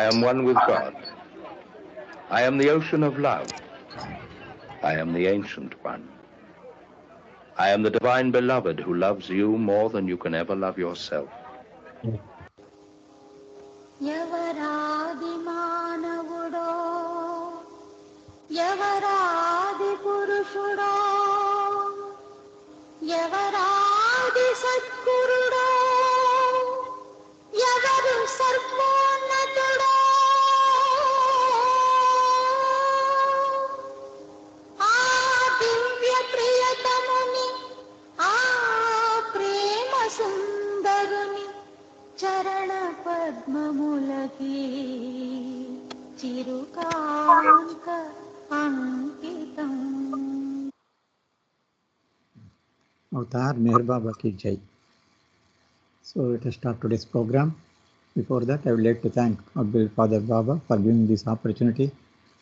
I am one with God. I am the ocean of love. I am the ancient one. I am the divine beloved who loves you more than you can ever love yourself. ఎవరాది మానవుడో ఎవరాది పురుషుడో ఎవరాది సద్గురుడో ఎవరు సర్వోన్నతుడో ఆ దివ్య ప్రియతముని ఆ ప్రేమ సుందరుని చరణ పద్మములకి చిరుకాంత అంకితం. Avatar Meher Baba ki Jai. So let us start today's program. Before that, I would like to thank Abdul Father Baba for giving this opportunity,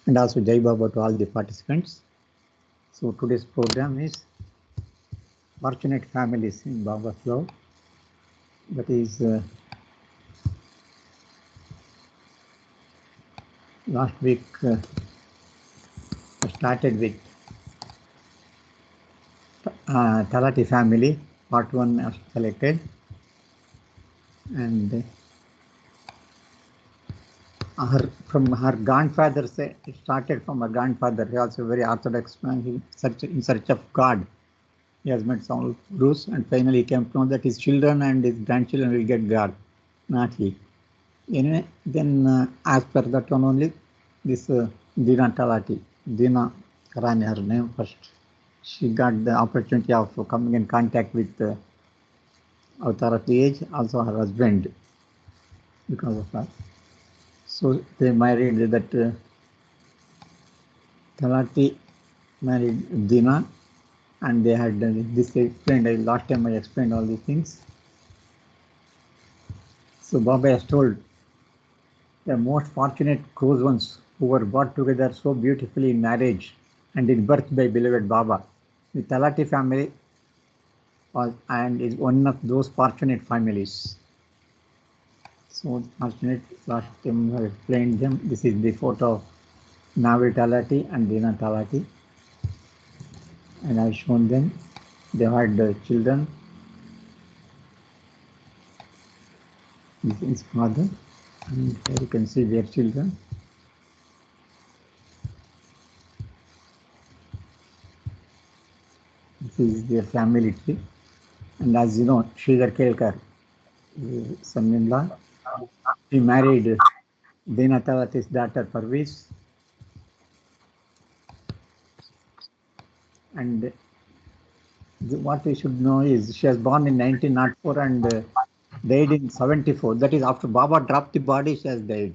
and also Jai Baba to all the participants. So today's program is Fortunate Families in Baba's Love. That is last week I started with Talati family, part 1 I selected, and from her grandfather, it started from her grandfather. He also a very orthodox man. He in search of God. He has met some gurus, and finally came to know that his children and his grandchildren will get God, not he. Anyway, then as per that one only, this Dina Talati, Dina Karani, her name first, she got the opportunity of coming in contact with Avatar of the age, also her husband, because of her. So they married, that Talati married Dina, and they had this explained. Last time I explained all these things. So Baba has told the most fortunate close ones who were brought together so beautifully in marriage and in birth by beloved Baba. The Talati family was and is one of those fortunate families. So fortunate, last time I explained them. This is the photo of Navi Talati and Dina Talati, and I've shown them. They had children. This is father, and here you can see their children. This is their family tree, and as you know, Sridhar Kelkar, son-in-law, he married Dina Talati's daughter Parviz, and what we should know is she was born in 1904 and died in 74. That is after Baba dropped the body, she has died.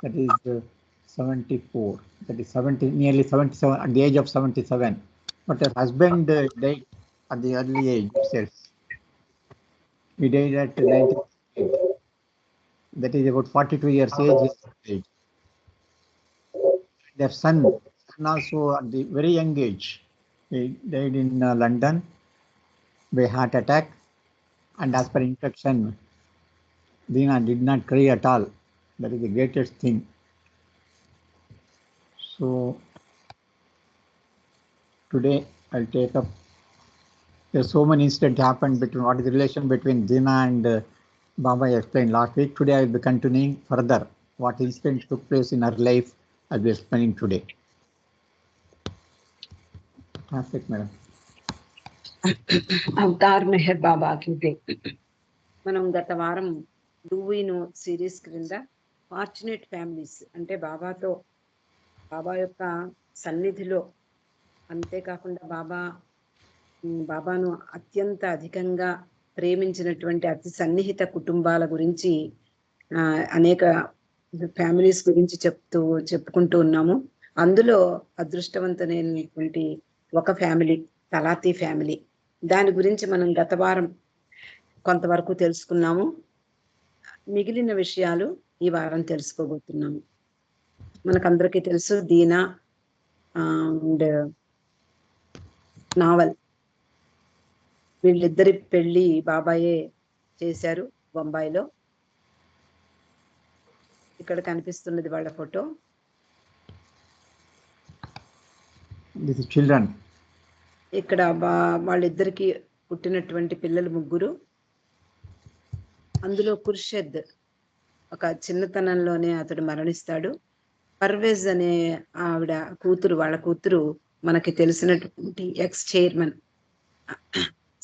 That is 74. That is 70, nearly 77 at the age of 77. But her husband died at the early age itself. He died at 98. That is about 42 years age. Their son also at the very young age. He died in London by heart attack, and as per infection, Dina did not cry at all. That is the greatest thing. So today I'll take up. There's so many incidents happened between what is the relation between Dina and Baba I explained last week. Today I will be continuing further what incidents took place in her life. I'll be explaining today. Perfect, madam. Avatar Meher Baba కి జై. మనం గత వారం డూవినో series క్రింద fortunate families అంటే బాబా యొక్క సన్నిధిలో, అంతేకాకుండా బాబాను అత్యంత అధికంగా ప్రేమించినటువంటి అతి సన్నిహిత కుటుంబాల గురించి అనేక ఫ్యామిలీస్ గురించి చెప్పుకుంటూ ఉన్నాము. అందులో అదృష్టవంతమైనటువంటి ఒక ఫ్యామిలీ తలాతి ఫ్యామిలీ. దాని గురించి మనం గత వారం కొంతవరకు తెలుసుకున్నాము. మిగిలిన విషయాలు ఈ వారం తెలుసుకోబోతున్నాము. మనకందరికీ తెలుసు దీనా అండ్ నావల్, వీళ్ళిద్దరి పెళ్లి బాబాయే చేశారు బొంబాయిలో. ఇక ఇక్కడ కనిపిస్తున్నది వాళ్ళ ఫోటో. This is children. ఇక్కడ వాళ్ళిద్దరికి పుట్టినటువంటి పిల్లలు 3. అందులో ఖుర్షద్ ఒక చిన్నతనంలోనే అతడు మరణిస్తాడు. పర్వేజ్ అనే ఆవిడ కూతురు, వాళ్ళ కూతురు మనకి తెలిసినటువంటి ఎక్స్ చైర్మన్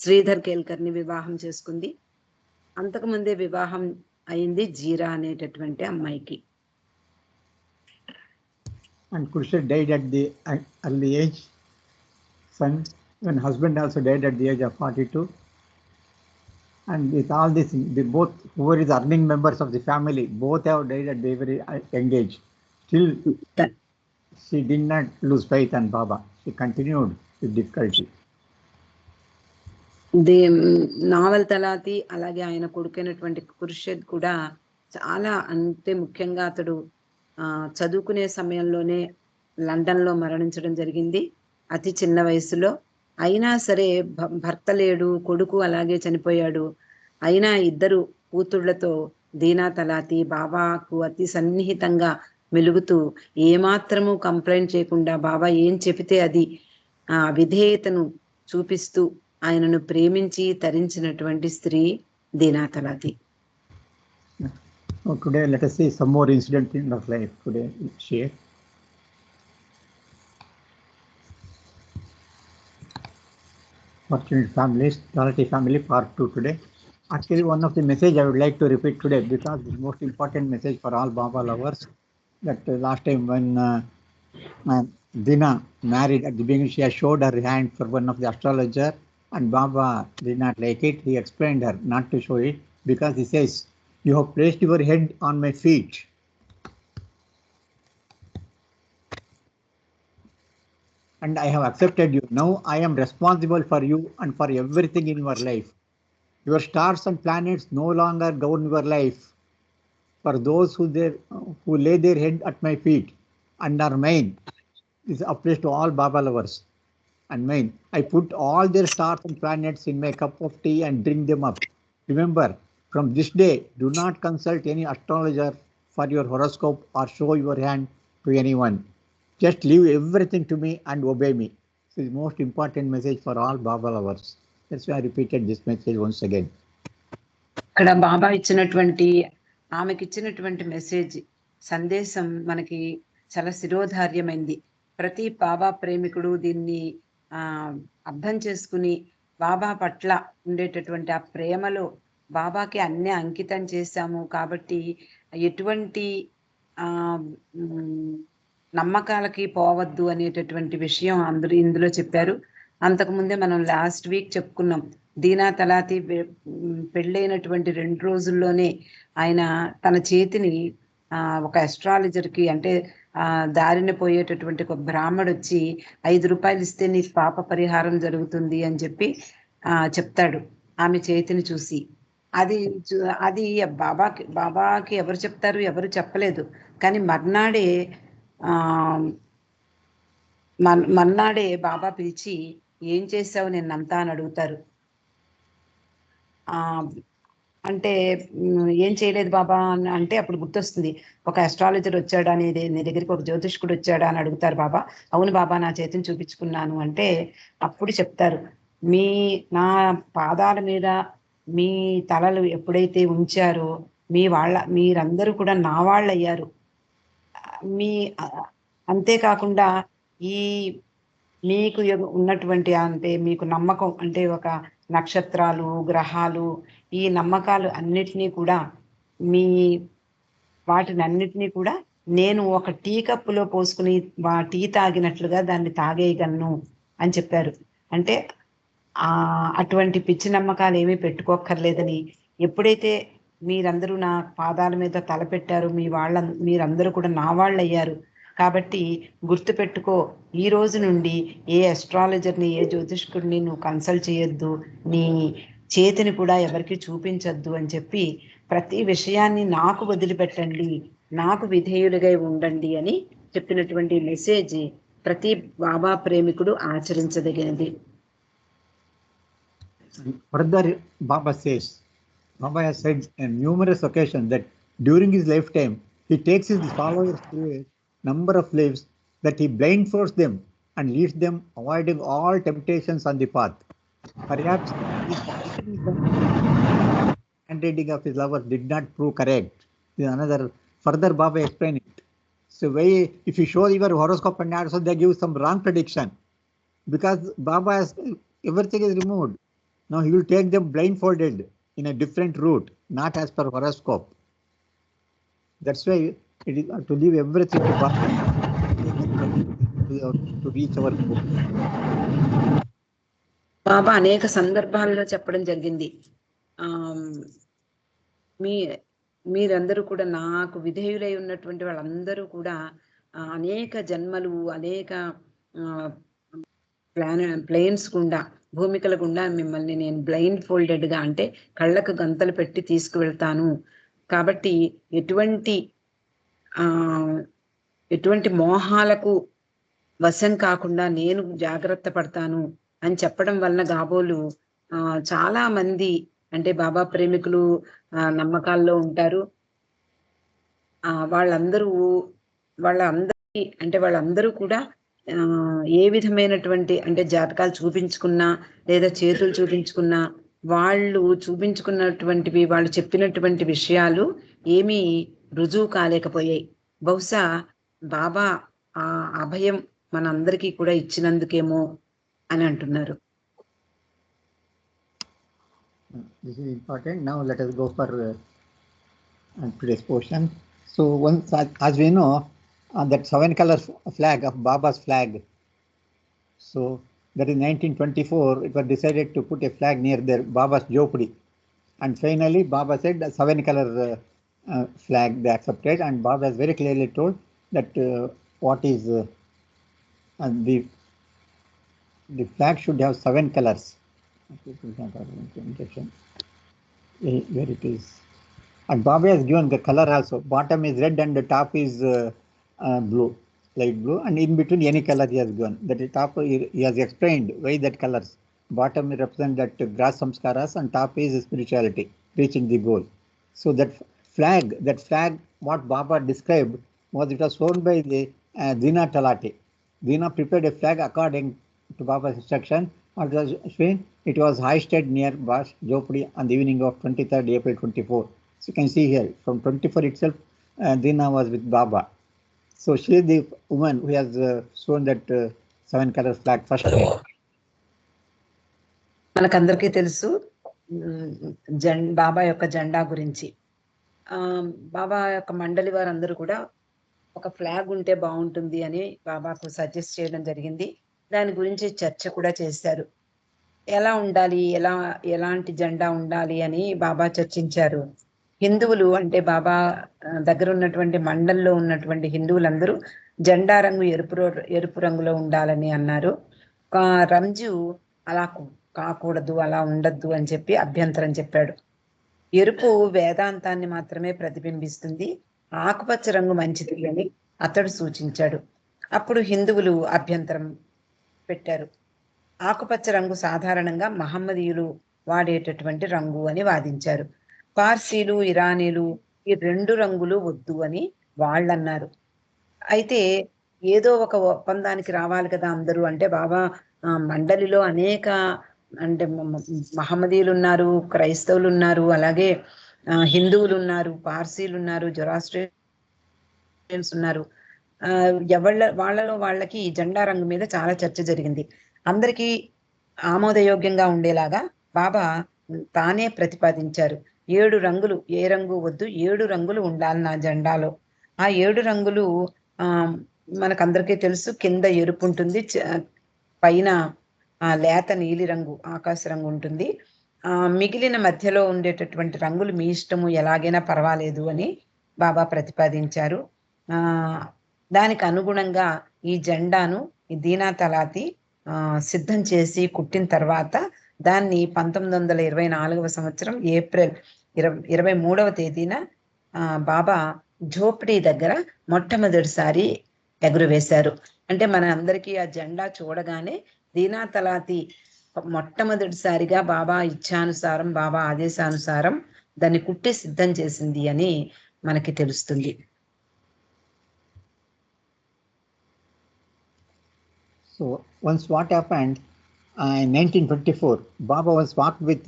శ్రీధర్ కేల్కర్ ని వివాహం చేసుకుంది. అంతకుముందే వివాహం అయింది జీరా అనేటటువంటి అమ్మాయికి. And Khurshid died at the early age. Son and husband also died at the age of 42. And with all this, both whoever is earning members of the family, both have died at the very young age. Still, she did not lose faith on Baba. She continued with difficulty. Naval Talati అలాగే ఆయన కొడుకైనటువంటి ఖుర్షద్ కూడా చాలా, అంటే ముఖ్యంగా అతడు చదువుకునే సమయంలోనే London లో మరణించడం జరిగింది అతి చిన్న వయసులో. అయినా సరే భర్త లేడు, కొడుకు అలాగే చనిపోయాడు. అయినా ఇద్దరు కూతుళ్లతో దీనా తలాతి బాబాకు అతి సన్నిహితంగా మెలుగుతూ ఏమాత్రము కంప్లైంట్ చేయకుండా బాబా ఏం చెబితే అది విధేయతను చూపిస్తూ ఆయనను ప్రేమించి తరించినటువంటి స్త్రీ దీనా తలాతి. Today let us see some more incident in her life. Today share. Fortunate families, Talati family part 2 today. Actually, one of the message I would like to repeat today, because the most important message for all Baba lovers, that last time when Dina married, at the beginning she had showed her hand for one of the astrologer, and Baba did not like it. He explained her not to show it, because he says, you have placed your head on my feet. And I have accepted you. Now I am responsible for you and for everything in your life. Your stars and planets no longer govern your life. For those who lay their head at my feet and are mine, this applies to all Baba lovers and mine. I put all their stars and planets in my cup of tea and drink them up. Remember, from this day, do not consult any astrologer for your horoscope or show your hand to anyone. Just leave everything to me and obey me. This is the most important message for all Baba lovers. That's why I repeated this message once again. ఇక్కడ బాబా ఇచ్చినటువంటి, ఆమెకి ఇచ్చినటువంటి message సందేశం మనకి చాలా శిరోధార్యమైంది. ప్రతి బాబా ప్రేమికుడు దీన్ని అర్థం చేసుకుని బాబా పట్ల ఉండేటటువంటి ఆ ప్రేమలో బాబాకి అన్ని అంకితం చేశాము కాబట్టి ఎటువంటి నమ్మకాలకి పోవద్దు అనేటటువంటి విషయం అందరూ ఇందులో చెప్పారు. అంతకుముందే మనం లాస్ట్ వీక్ చెప్పుకున్నాం, దీనా తలాతి పెళ్ళైనటువంటి 2 రోజుల్లోనే ఆయన తన చేతిని ఒక అస్ట్రాలజర్కి, అంటే దారిన పోయేటటువంటి ఒక బ్రాహ్మడు వచ్చి 5 రూపాయలు ఇస్తే నీకు పాప పరిహారం జరుగుతుంది అని చెప్పి చెప్తాడు ఆమె చేతిని చూసి. అది బాబాకి ఎవరు చెప్తారు, ఎవరు చెప్పలేదు. కానీ మర్నాడే బాబా పిలిచి ఏం చేసావు నిన్నంతా అని అడుగుతారు. అంటే ఏం చేయలేదు బాబా అంటే అప్పుడు గుర్తొస్తుంది, ఒక అస్ట్రాలజర్ వచ్చాడా నీ దగ్గరికి, ఒక జ్యోతిష్కుడు వచ్చాడా అని అడుగుతారు బాబా. అవును బాబా, నా చేతిని చూపించుకున్నాను అంటే అప్పుడు చెప్తారు, నా పాదాల మీద మీ తలలు ఎప్పుడైతే ఉంచారో మీరందరూ కూడా నా వాళ్ళు అయ్యారు. అంతేకాకుండా మీకు ఉన్నటువంటి, అంటే మీకు నమ్మకం, అంటే ఒక నక్షత్రాలు, గ్రహాలు, ఈ నమ్మకాలు అన్నిటినీ కూడా వాటినన్నిటినీ కూడా నేను ఒక టీ కప్పులో పోసుకుని టీ తాగినట్లుగా దాన్ని తాగేయగలను అని చెప్పారు. అంటే అటువంటి పిచ్చి నమ్మకాలు ఏమీ పెట్టుకోక్కర్లేదని, ఎప్పుడైతే మీరందరూ నా పాదాల మీద తలపెట్టారు, మీరందరూ కూడా నా వాళ్ళు అయ్యారు. కాబట్టి గుర్తుపెట్టుకో, ఈ రోజు నుండి ఏ అస్ట్రాలజర్ని, ఏ జ్యోతిష్కుడిని నువ్వు కన్సల్ట్ చేయొద్దు, నీ చేతిని కూడా ఎవరికి చూపించొద్దు అని చెప్పి ప్రతి విషయాన్ని నాకు వదిలిపెట్టండి, నాకు విధేయులుగా ఉండండి అని చెప్పినటువంటి మెసేజ్ ప్రతి బాబా ప్రేమికుడు ఆచరించదగినది. Further, Baba says, Baba has said on numerous occasions that during his lifetime, He takes his followers through a number of lives that he blindfolds them and leads them avoiding all temptations on the path. Perhaps his handwriting of his lovers did not prove correct. This is another further Baba explained it. So if you show your horoscope and also they give some wrong prediction, because Baba has everything is removed. Now he will take them blindfolded in a different route, not as per horoscope. That's why it is to leave everything to Baba to reach our goal. బాబా అనేక సందర్భాల్లో చెప్పడం జరిగింది. మీరందరూ కూడా నాకు విధేయులై ఉన్నటువంటి వాళ్ళందరూ కూడా అనేక జన్మలు, అనేక ప్లేన్స్ గుండా, భూమికల గుండా మిమ్మల్ని నేను బ్లైండ్ ఫోల్డెడ్ గా అంటే కళ్ళకు గంతలు పెట్టి తీసుకువెళ్తాను. కాబట్టి ఎటువంటి మోహాలకు వశం కాకుండా నేను జాగ్రత్త పడతాను అని చెప్పడం వలన కాబోలు చాలా మంది అంటే బాబా ప్రేమికులు నమ్మకాల్లో ఉంటారు. వాళ్ళందరూ కూడా ఏ విధమైనటువంటి అంటే జాతకాలు చూపించుకున్నా లేదా చేతులు చూపించుకున్నా వాళ్ళు చూపించుకున్నటువంటివి, వాళ్ళు చెప్పినటువంటి విషయాలు ఏమీ రుజువు కాలేకపోయాయి. బహుశా బాబా ఆ అభయం మనందరికీ కూడా ఇచ్చినందుకేమో అని అంటున్నారు. This is important. Now let us go for today's portion. So once, as we know, that 7-color flag of Baba's flag. So that in 1924, it was decided to put a flag near their Baba's Jopdi. And finally, Baba said a 7-color flag they accepted. And Baba has very clearly told that what is the flag should have 7 colors. Where it is, and Baba has given the color also. Bottom is red and the top is blue, light blue, and in between any color he has given. That the top he has explained why that colors. Bottom represents that grass samskaras and top is spirituality, reaching the goal. So that flag what Baba described was it was shown by the Dina Talati. Dina prepared a flag according to Baba's instruction. It was hoisted near Baba's Jopdi on the evening of 23rd April 24. So you can see here from 24 itself, Dina was with Baba. So she is the woman who has shown that 7-color flag first. మనకందరికీ తెలుసు బాబా యొక్క జెండా గురించి. బాబా యొక్క మండలి వారందరూ కూడా ఒక ఫ్లాగ్ ఉంటే బాగుంటుంది అని బాబాకు సజెస్ట్ చేయడం జరిగింది. దాని గురించి చర్చ కూడా చేశారు. ఎలా ఉండాలి, ఎలాంటి జెండా ఉండాలి అని బాబా చర్చించారు. హిందువులు అంటే బాబా దగ్గర ఉన్నటువంటి మండల్లో ఉన్నటువంటి హిందువులందరూ జెండా రంగు ఎరుపు రంగులో ఉండాలని అన్నారు. రంజు అలా కాకూడదు, అలా ఉండద్దు అని చెప్పి అభ్యంతరం చెప్పాడు. ఎరుపు వేదాంతాన్ని మాత్రమే ప్రతిబింబిస్తుంది, ఆకుపచ్చ రంగు మంచిది అని అతడు సూచించాడు. అప్పుడు హిందువులు అభ్యంతరం పెట్టారు. ఆకుపచ్చ రంగు సాధారణంగా మహమ్మదీయులు వాడేటటువంటి రంగు అని వాదించారు. పార్సీలు, ఇరానీలు ఈ 2 రంగులు వద్దు అని వాళ్ళన్నారు. అయితే ఏదో ఒక ఒప్పందానికి రావాలి కదా అందరూ. అంటే బాబా మండలిలో అనేక అంటే మహమ్మదీయులు ఉన్నారు, క్రైస్తవులు ఉన్నారు, అలాగే హిందువులు ఉన్నారు, పార్సీలు ఉన్నారు, జొరాస్ట్రియన్స్ ఉన్నారు. వాళ్ళకి జెండా రంగు మీద చాలా చర్చ జరిగింది. అందరికీ ఆమోదయోగ్యంగా ఉండేలాగా బాబా తానే ప్రతిపాదించారు. 7 రంగులు, ఏ రంగు వద్దు, 7 రంగులు ఉండాలి నా జెండాలో. ఆ 7 రంగులు మనకందరికీ తెలుసు. కింద ఎరుపు ఉంటుంది, పైన లేత నీలి రంగు, ఆకాశ రంగు ఉంటుంది. మిగిలిన మధ్యలో ఉండేటటువంటి రంగులు మీ ఇష్టము, ఎలాగైనా పర్వాలేదు అని బాబా ప్రతిపాదించారు. దానికి అనుగుణంగా ఈ జెండాను దీనా తలాతి సిద్ధం చేసి కుట్టిన తర్వాత దాన్ని 1924వ సంవత్సరం ఏప్రిల్ 23వ తేదీన బాబా ఝోపడి దగ్గర మొట్టమొదటిసారి ఎగురవేశారు. అంటే మన అందరికీ ఆ జెండా చూడగానే దీనా తలాతి మొట్టమొదటిసారిగా బాబా ఇచ్ఛానుసారం, బాబా ఆదేశానుసారం దాన్ని కుట్టి సిద్ధం చేసింది అని మనకి తెలుస్తుంది. So once what happened in 1924, Baba was walked with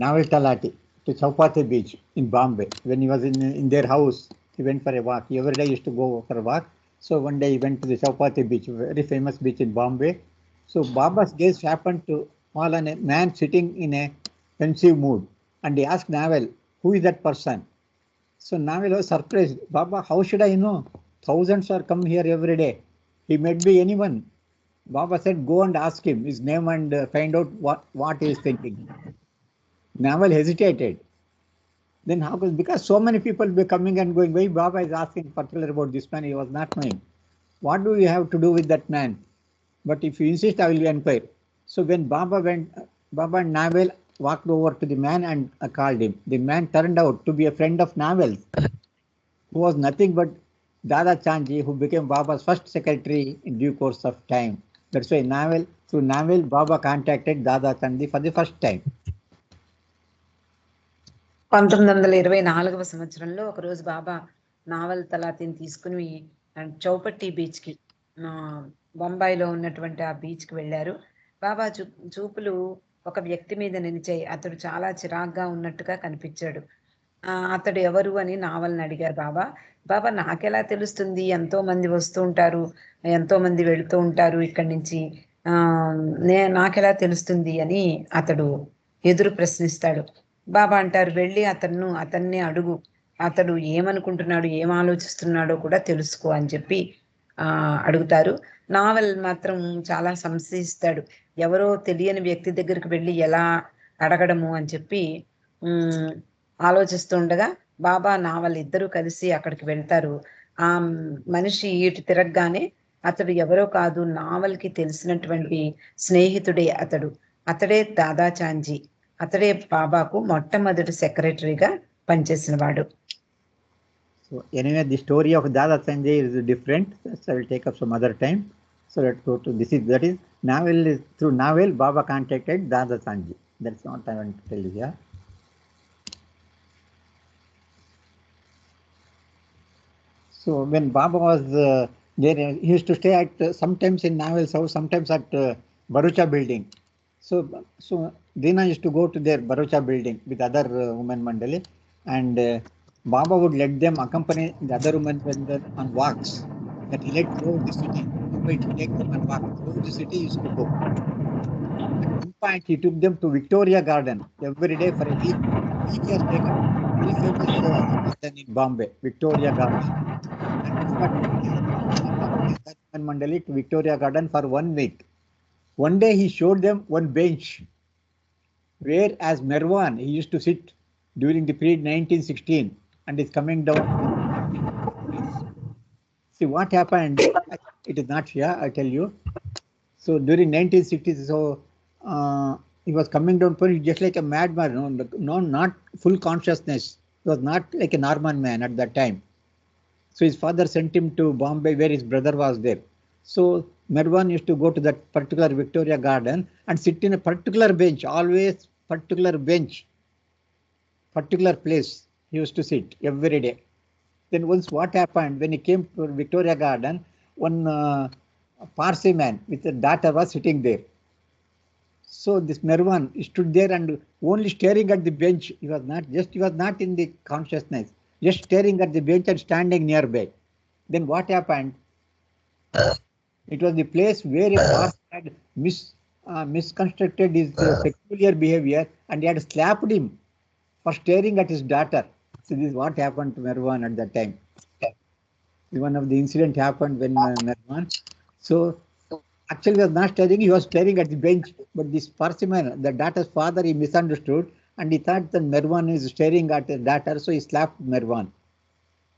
Naval Talati to Chowpatty Beach in Bombay. When he was in their house, he went for a walk. He every day used to go for a walk. So one day he went to the Chowpatty Beach, a very famous beach in Bombay. So Baba's gaze happened to fall on a man sitting in a pensive mood, and he asked Naval, "Who is that person?" So Naval was surprised. "Baba, how should I know? Thousands are come here every day. He might be anyone." Baba said, "Go and ask him his name and find out what he is thinking." Naval hesitated. Then how could, because so many people were coming and going, why Baba is asking particular about this man, he was not knowing. What do you have to do with that man? But if you insist, I will inquire. So when Baba went, Baba and Naval walked over to the man and called him. The man turned out to be a friend of Naval's, who was nothing but Dada Chandji, who became Baba's first secretary in due course of time. That's why through Naval, Baba contacted Dada Chandji for the first time. 1924 సంవత్సరంలో ఒకరోజు బాబా naval తలాతిని తీసుకుని Chowpatty beach కి బొంబాయిలో ఉన్నటువంటి ఆ beach కి వెళ్ళారు. బాబా చూపులు ఒక వ్యక్తి మీద నిలిచాయి. అతడు చాలా చిరాగ్గా ఉన్నట్టుగా కనిపించాడు. అతడు ఎవరు అని నావల్ని అడిగారు బాబా. బాబా, నాకెలా తెలుస్తుంది? ఎంతో మంది వస్తూ ఉంటారు, ఎంతో మంది వెళుతూ ఉంటారు ఇక్కడి నుంచి, నాకెలా తెలుస్తుంది అని అతడు ఎదురు ప్రశ్నిస్తాడు. బాబా అంటారు, వెళ్ళి అతన్ని అడుగు, అతడు ఏమనుకుంటున్నాడు, ఏం ఆలోచిస్తున్నాడో కూడా తెలుసుకో అని చెప్పి అడుగుతారు. నావల్ మాత్రం చాలా సంశయిస్తాడు. ఎవరో తెలియని వ్యక్తి దగ్గరికి వెళ్ళి ఎలా అడగడము అని చెప్పి ఆలోచిస్తుండగా బాబా నావల్ ఇద్దరూ కలిసి అక్కడికి వెళ్తారు. ఆ మనిషి ఇటు తిరగగానే అతడు ఎవరో కాదు, నావల్కి తెలిసినటువంటి స్నేహితుడే అతడే దాదా చాంజీ. అతడే బాబాకు మొట్టమొదటి సెక్రటరీగా పనిచేసిన వాడు. So anyway, the story of Dada Sanjay is different. So I will take up some other time. So let's go to that is Naval. Through Naval, Baba contacted Dada Sanjay. That's what I want to tell you here. So when Baba was there, he used to stay at sometimes in Naval's house, sometimes at Barucha building. So Dina used to go to their Barucha building with other women mandali, and Baba would let them accompany the other women on walks that he led throughout the city. He would take them on walks throughout the city. He used to go. At one point, he took them to Victoria Garden every day for a week. He has taken very famous garden in Bombay, Victoria Garden. And Mandali to Victoria Garden for 1 week. One day he showed them one bench where, as Merwan, he used to sit during the period 1916 and is coming down. See what happened. It is not here, I tell you. So during 1960s, he was coming down just like a madman, no, not full consciousness. He was not like a normal man at that time. So his father sent him to Bombay where his brother was there. So Merwan used to go to that particular Victoria Garden and sit in a particular bench, always particular bench, particular place he used to sit every day. Then once what happened, when he came to Victoria Garden, one Parsi man with a daughter was sitting there. So this Merwan stood there and only staring at the bench. He was not in the consciousness, just staring at the bench and standing nearby. Then what happened? It was the place where a Parsi had misconstructed his peculiar behavior, and he had slapped him for staring at his daughter. So this is what happened to Merwan at that time. One of the incident happened when Merwan. So actually he was not staring, he was staring at the bench. But this Parsi man, the daughter's father, he misunderstood and he thought that Merwan is staring at his daughter, so he slapped Merwan.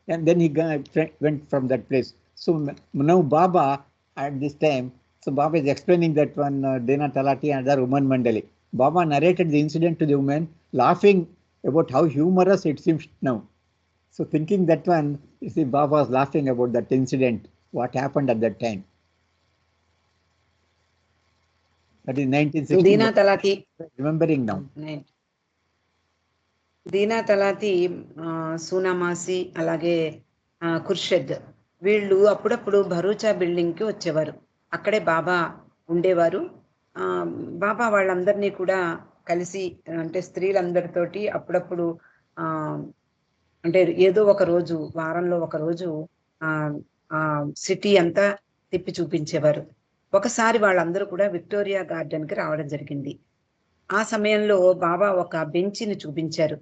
And then he went from that place. So now Baba at this time, so Baba is explaining that one Dina Talati and other woman Mandali. Baba narrated the incident to the woman, laughing about how humorous it seems now. So thinking that one, you see, Baba was laughing about that incident, what happened at that time. That is 1960. Dinah తలాతి, remembering now. దీనా తలాతి, సూనామాసి, అలాగే ఖుర్షద్, వీళ్ళు అప్పుడప్పుడు Bharucha building కి వచ్చేవారు. అక్కడే బాబా ఉండేవారు. బాబా వాళ్ళందరినీ కూడా కలిసి, అంటే స్త్రీలందరితోటి అప్పుడప్పుడు ఆ అంటే ఏదో ఒక రోజు, వారంలో ఒక రోజు ఆ ఆ సిటీ అంతా తిప్పి చూపించేవారు. ఒకసారి వాళ్ళందరూ కూడా విక్టోరియా గార్డెన్ కి రావడం జరిగింది. ఆ సమయంలో బాబా ఒక బెంచిని చూపించారు.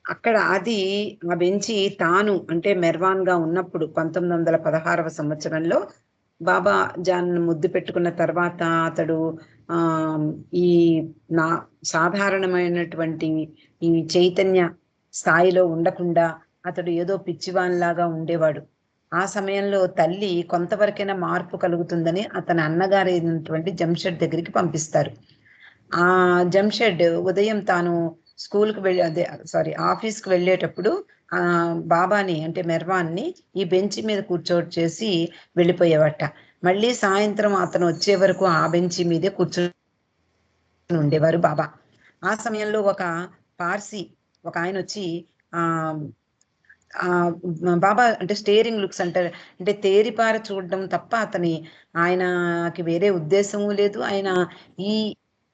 అక్కడ ఆ బెంచి తాను అంటే మెర్వాన్ గా ఉన్నప్పుడు 1916వ సంవత్సరంలో బాబా జాన్ ముద్దు పెట్టుకున్న తర్వాత అతడు ఆ ఈ నా సాధారణమైనటువంటి ఈ చైతన్య స్థాయిలో ఉండకుండా అతడు ఏదో పిచ్చివానిలాగా ఉండేవాడు. ఆ సమయంలో తల్లి కొంతవరకైనా మార్పు కలుగుతుందని అతని అన్నగారైనటువంటి జంషెడ్ దగ్గరికి పంపిస్తారు. ఆ జంషెడ్ ఉదయం తాను స్కూల్కి వెళ్ళి ఆఫీస్కి వెళ్ళేటప్పుడు ఆ బాబాని అంటే మెర్వాన్ని ఈ బెంచ్ మీద కూర్చోచేసి వెళ్ళిపోయేవట. మళ్ళీ సాయంత్రం అతను వచ్చే వరకు ఆ బెంచ్ మీదే కూర్చొని ఉండేవారు బాబా. ఆ సమయంలో ఒక పార్సీ ఒక ఆయన వచ్చి ఆ ఆ బాబా అంటే స్టేరింగ్ లుక్స్ అంటారు, అంటే తేరిపార చూడడం తప్ప ఆయనకి వేరే ఉద్దేశము లేదు. ఆయన ఈ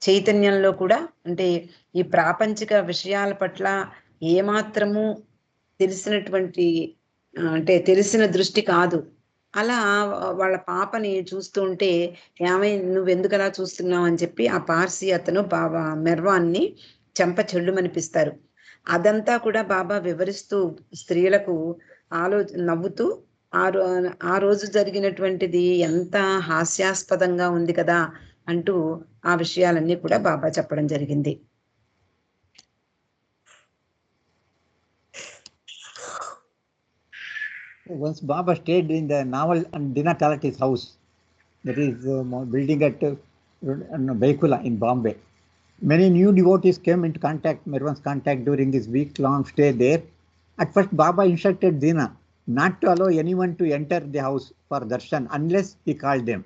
చైతన్యంలో కూడా అంటే ఈ ప్రాపంచిక విషయాల పట్ల ఏమాత్రము తెలిసినటువంటి అంటే తెలిసిన దృష్టి కాదు. అలా వాళ్ళ పాపని చూస్తూ ఉంటే నువ్వెందుకు అలా చూస్తున్నావు అని చెప్పి ఆ పార్సీ అతను బాబా మెర్వాన్ని చెంప చెల్లుమనిపిస్తారు. అదంతా కూడా బాబా వివరిస్తూ స్త్రీలకు నవ్వుతూ ఆ రోజు జరిగినటువంటిది ఎంత హాస్యాస్పదంగా ఉంది కదా అంటూ ఆ విషయాలన్నీ కూడా బాబా చెప్పడం జరిగింది. Once Baba stayed in the Naval and Dina Talati's house, that is building at Baikula in Bombay. Many new devotees came into contact, Mervan's contact during his week-long stay there. At first, Baba instructed Dina not to allow anyone to enter the house for darshan unless he called them.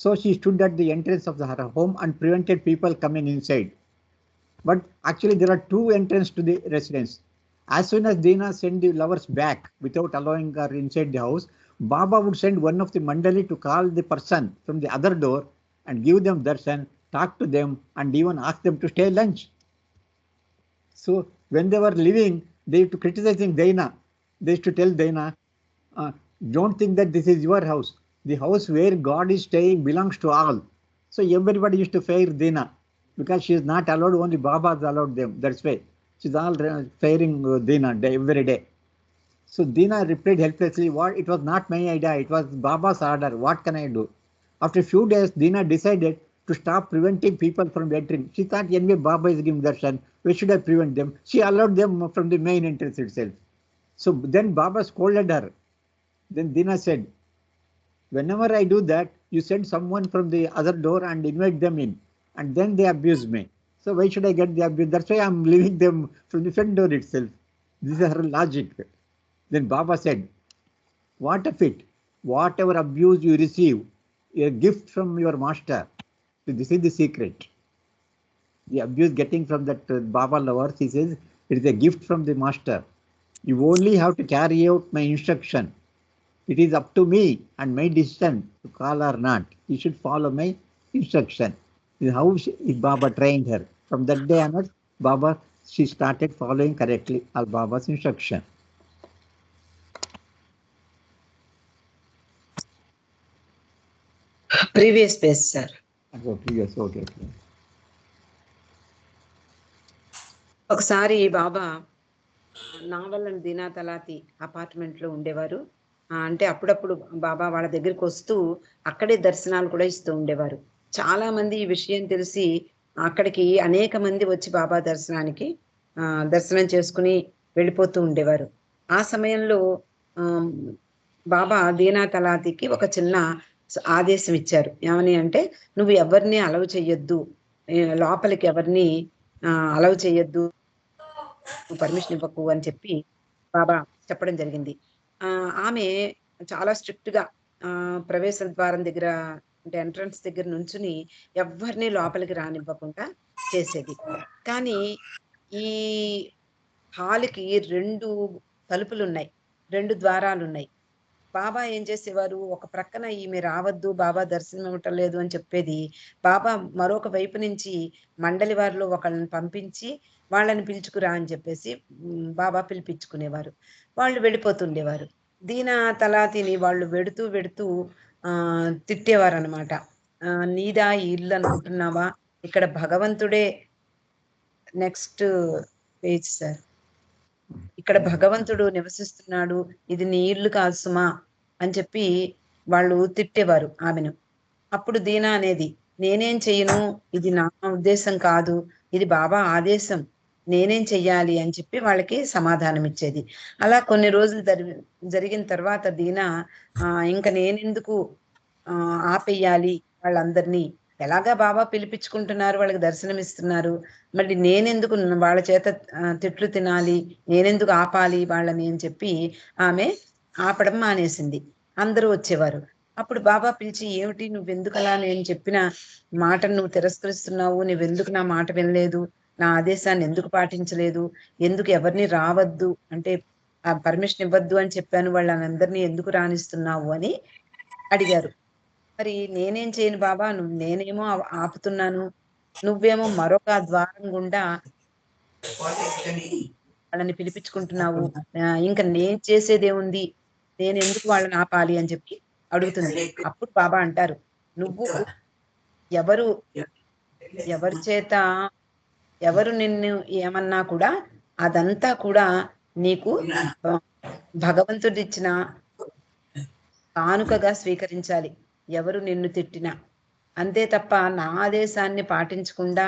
So she stood at the entrance of her home and prevented people coming inside. But actually, there are two entrances to the residence. As soon as Dina sent the lovers back without allowing her inside the house, Baba would send one of the mandali to call the person from the other door and give them darshan, talk to them, and even ask them to stay lunch. So when they were leaving, they used to criticizing Dina. They used to tell Dina, don't think that this is your house. The house where God is staying belongs to all. So everybody used to fear Dina because she is not allowed, only Baba is allowed them. That's why she's all fearing Dina every day. So Dina replied helplessly, it was not my idea, it was Baba's order. What can I do? After a few days, Dina decided to stop preventing people from entering. She thought, anyway, Baba is giving darshan, why should I prevent them? She allowed them from the main entrance itself. So then Baba scolded her. Then Dina said, whenever I do that, you send someone from the other door and invite them in, and then they abuse me. So why should I get the abuse? That's why I'm leaving them from the front door itself. This is her logic. Then Baba said, what of it? Whatever abuse you receive, a gift from your master. So this is the secret. The abuse getting from that Baba lovers, he says, it is a gift from the master. You only have to carry out my instruction. It is up to me and my decision to call or not. You should follow my instruction. This is how Baba trained her. From that day onwards, she started following correctly all Baba's instruction. Previous page sir. Okay. ఒకసారి బాబా naval దీనా తలాతి apartment లో ఉండేవారు. అంటే అప్పుడప్పుడు బాబా వాళ్ళ దగ్గరికి వస్తూ అక్కడే దర్శనాలు కూడా ఇస్తూ ఉండేవారు. చాలా మంది ఈ విషయం తెలిసి అక్కడికి అనేక మంది వచ్చి బాబా దర్శనానికి దర్శనం చేసుకుని వెళ్ళిపోతూ ఉండేవారు. ఆ సమయంలో బాబా దీనా తలాతికి ఒక చిన్న ఆదేశం ఇచ్చారు. ఏమని అంటే, నువ్వు ఎవరిని అలవ్ చెయ్యొద్దు, లోపలికి ఎవరిని అలవ్ చెయ్యొద్దు, పర్మిషన్ ఇవ్వకు అని చెప్పి బాబా చెప్పడం జరిగింది. ఆమె చాలా స్ట్రిక్ట్ గా ప్రవేశ ద్వారం దగ్గర అంటే ఎంట్రన్స్ దగ్గర నుంచుని ఎవరిని లోపలికి రానివ్వకుండా చేసేది. కానీ ఈ హాల్కి 2 తలుపులు ఉన్నాయి, 2 ద్వారాలు ఉన్నాయి. బాబా ఏం చేసేవారు, ఒక ప్రక్కన ఈమె రావద్దు, బాబా దర్శనం ఇవ్వటం లేదు అని చెప్పేది, బాబా మరొక వైపు నుంచి మండలి వారిలో ఒకళ్ళని పంపించి వాళ్ళని పిలుచుకురా అని చెప్పేసి బాబా పిలిపించుకునేవారు. వాళ్ళు వెళ్ళిపోతుండేవారు. దీనా తలా తిని వాళ్ళు వెడుతూ వెడుతూ తిట్టేవారనమాట. నీదా ఈ ఇల్లు అనుకుంటున్నావా, ఇక్కడ భగవంతుడే నెక్స్ట్ పేజ్ సార్, ఇక్కడ భగవంతుడు నివసిస్తున్నాడు, ఇది నీ ఇల్లు కాదు సుమా అని చెప్పి వాళ్ళు తిట్టేవారు ఆమెను. అప్పుడు దీనా అనేది, నేనేం చెయ్యను, ఇది నా ఉద్దేశం కాదు, ఇది బాబా ఆదేశం, నేనేం చెయ్యాలి అని చెప్పి వాళ్ళకి సమాధానం ఇచ్చేది. అలా కొన్ని రోజులు జరిగిన తర్వాత దీనా ఇంకా నేనెందుకు ఆపేయాలి వాళ్ళందరినీ, ఎలాగా బాబా పిలిపించుకుంటున్నారు, వాళ్ళకి దర్శనం ఇస్తున్నారు, మళ్ళీ నేనెందుకు వాళ్ళ చేత తిట్లు తినాలి, నేనెందుకు ఆపాలి వాళ్ళని అని చెప్పి ఆమె ఆపడం మానేసింది. అందరూ వచ్చేవారు. అప్పుడు బాబా పిలిచి, ఏమిటి నువ్వెందుకు అలా నేను చెప్పిన మాటను నువ్వు తిరస్కరిస్తున్నావు, నువ్వెందుకు నా మాట వినలేదు, నా ఆదేశాన్ని ఎందుకు పాటించలేదు, ఎందుకు ఎవరిని రావద్దు అంటే పర్మిషన్ ఇవ్వద్దు అని చెప్పాను, వాళ్ళందరినీ ఎందుకు రాణిస్తున్నావు అని అడిగారు. మరి నేనేం చేయను బాబా, నేనేమో ఆపుతున్నాను, నువ్వేమో మరొక ద్వారం గుండా వాళ్ళని పిలిపించుకుంటున్నావు, ఇంకా నేను చేసేదేముంది, నేను ఎందుకు వాళ్ళని ఆపాలి అని చెప్పి అడుగుతుంది. అప్పుడు బాబా అంటారు, నువ్వు ఎవరు ఎవరి చేత ఎవరు నిన్ను ఏమన్నా కూడా అదంతా కూడా నీకు భగవంతుడిచ్చిన కానుకగా స్వీకరించాలి, ఎవరు నిన్ను తిట్టినా. అంతే తప్ప నా ఆదేశాన్ని పాటించకుండా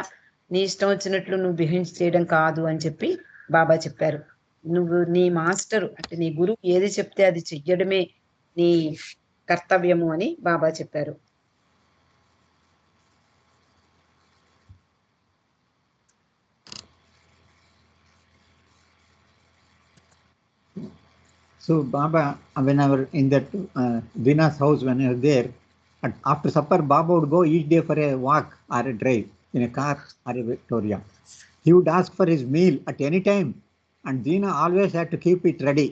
నీ ఇష్టం వచ్చినట్లు నువ్వు బిహేవ్ చేయడం కాదు అని చెప్పి బాబా చెప్పారు. నువ్వు నీ మాస్టరు అంటే నీ గురువు ఏది చెప్తే అది చెయ్యడమే నీ కర్తవ్యము అని బాబా చెప్పారు. So Baba, whenever in that Dina's house, when you were there, after supper, Baba would go each day for a walk or a drive in a car or a Victoria. He would ask for his meal at any time, and Dina always had to keep it ready.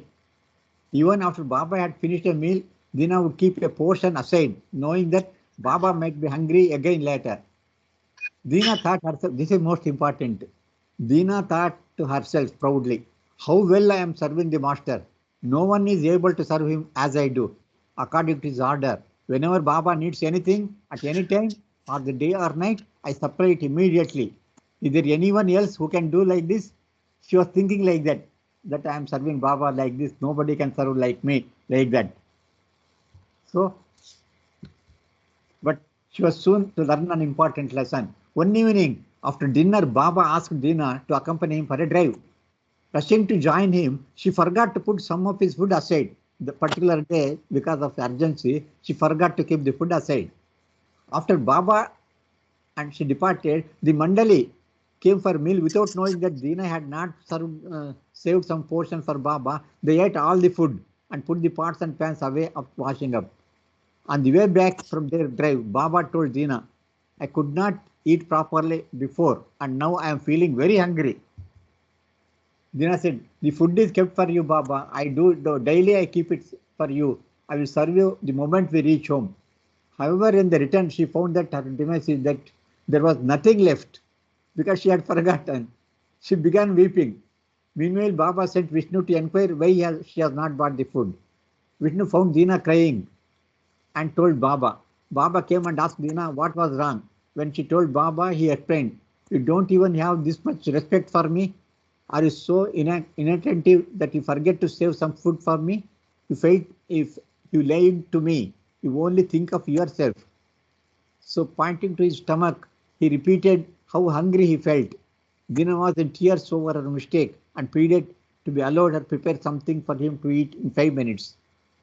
Even after Baba had finished a meal, Dina would keep a portion aside, knowing that Baba might be hungry again later. Dina thought herself, this is most important. Dina thought to herself proudly, how well I am serving the master. No one is able to serve him as I do, according to his order. Whenever Baba needs anything, at any time, or the day or night, I supply it immediately. Is there anyone else who can do like this? She was thinking like that I am serving Baba like this. Nobody can serve like me, like that. So, but she was soon to learn an important lesson. One evening, after dinner, Baba asked Dina to accompany him for a drive. Rushing to join him, she forgot to put some of his food aside. The particular day, because of urgency, she forgot to keep the food aside. After Baba and she departed, the Mandali came for meal without knowing that Dina had not saved some portion for Baba. They ate all the food and put the pots and pans away after washing up. On the way back from their drive, Baba told Dina, I could not eat properly before and now I am feeling very hungry. Dina said, the food is kept for you, Baba. I do daily, I keep it for you. I will serve you the moment we reach home. However, in the return, she found that her demise is that there was nothing left because she had forgotten. She began weeping. Meanwhile, Baba sent Vishnu to inquire why she has not bought the food. Vishnu found Dina crying and told Baba. Baba came and asked Dina what was wrong. When she told Baba, he explained, you don't even have this much respect for me? Are you so inattentive that you forget to save some food for me? If you lied to me, you only think of yourself. So pointing to his stomach, he repeated how hungry he felt. Dina was in tears over her mistake and pleaded to be allowed her prepare something for him to eat in 5 minutes.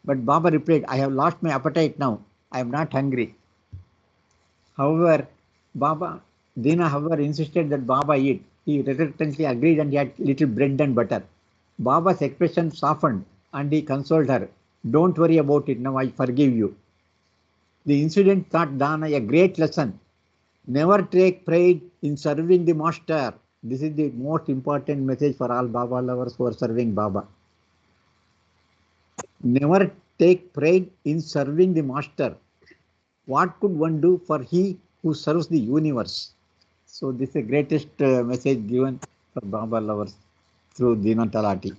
But Baba replied, I have lost my appetite now. I am not hungry. However, Dina insisted that Baba eat. He reluctantly agreed and he had little bread and butter. Baba's expression softened and he consoled her. Don't worry about it, now I forgive you. The incident taught Dana a great lesson. Never take pride in serving the master. This is the most important message for all Baba lovers who are serving Baba. Never take pride in serving the master. What could one do for he who serves the universe? So this is the greatest message given for Baba lovers through Dina Talati.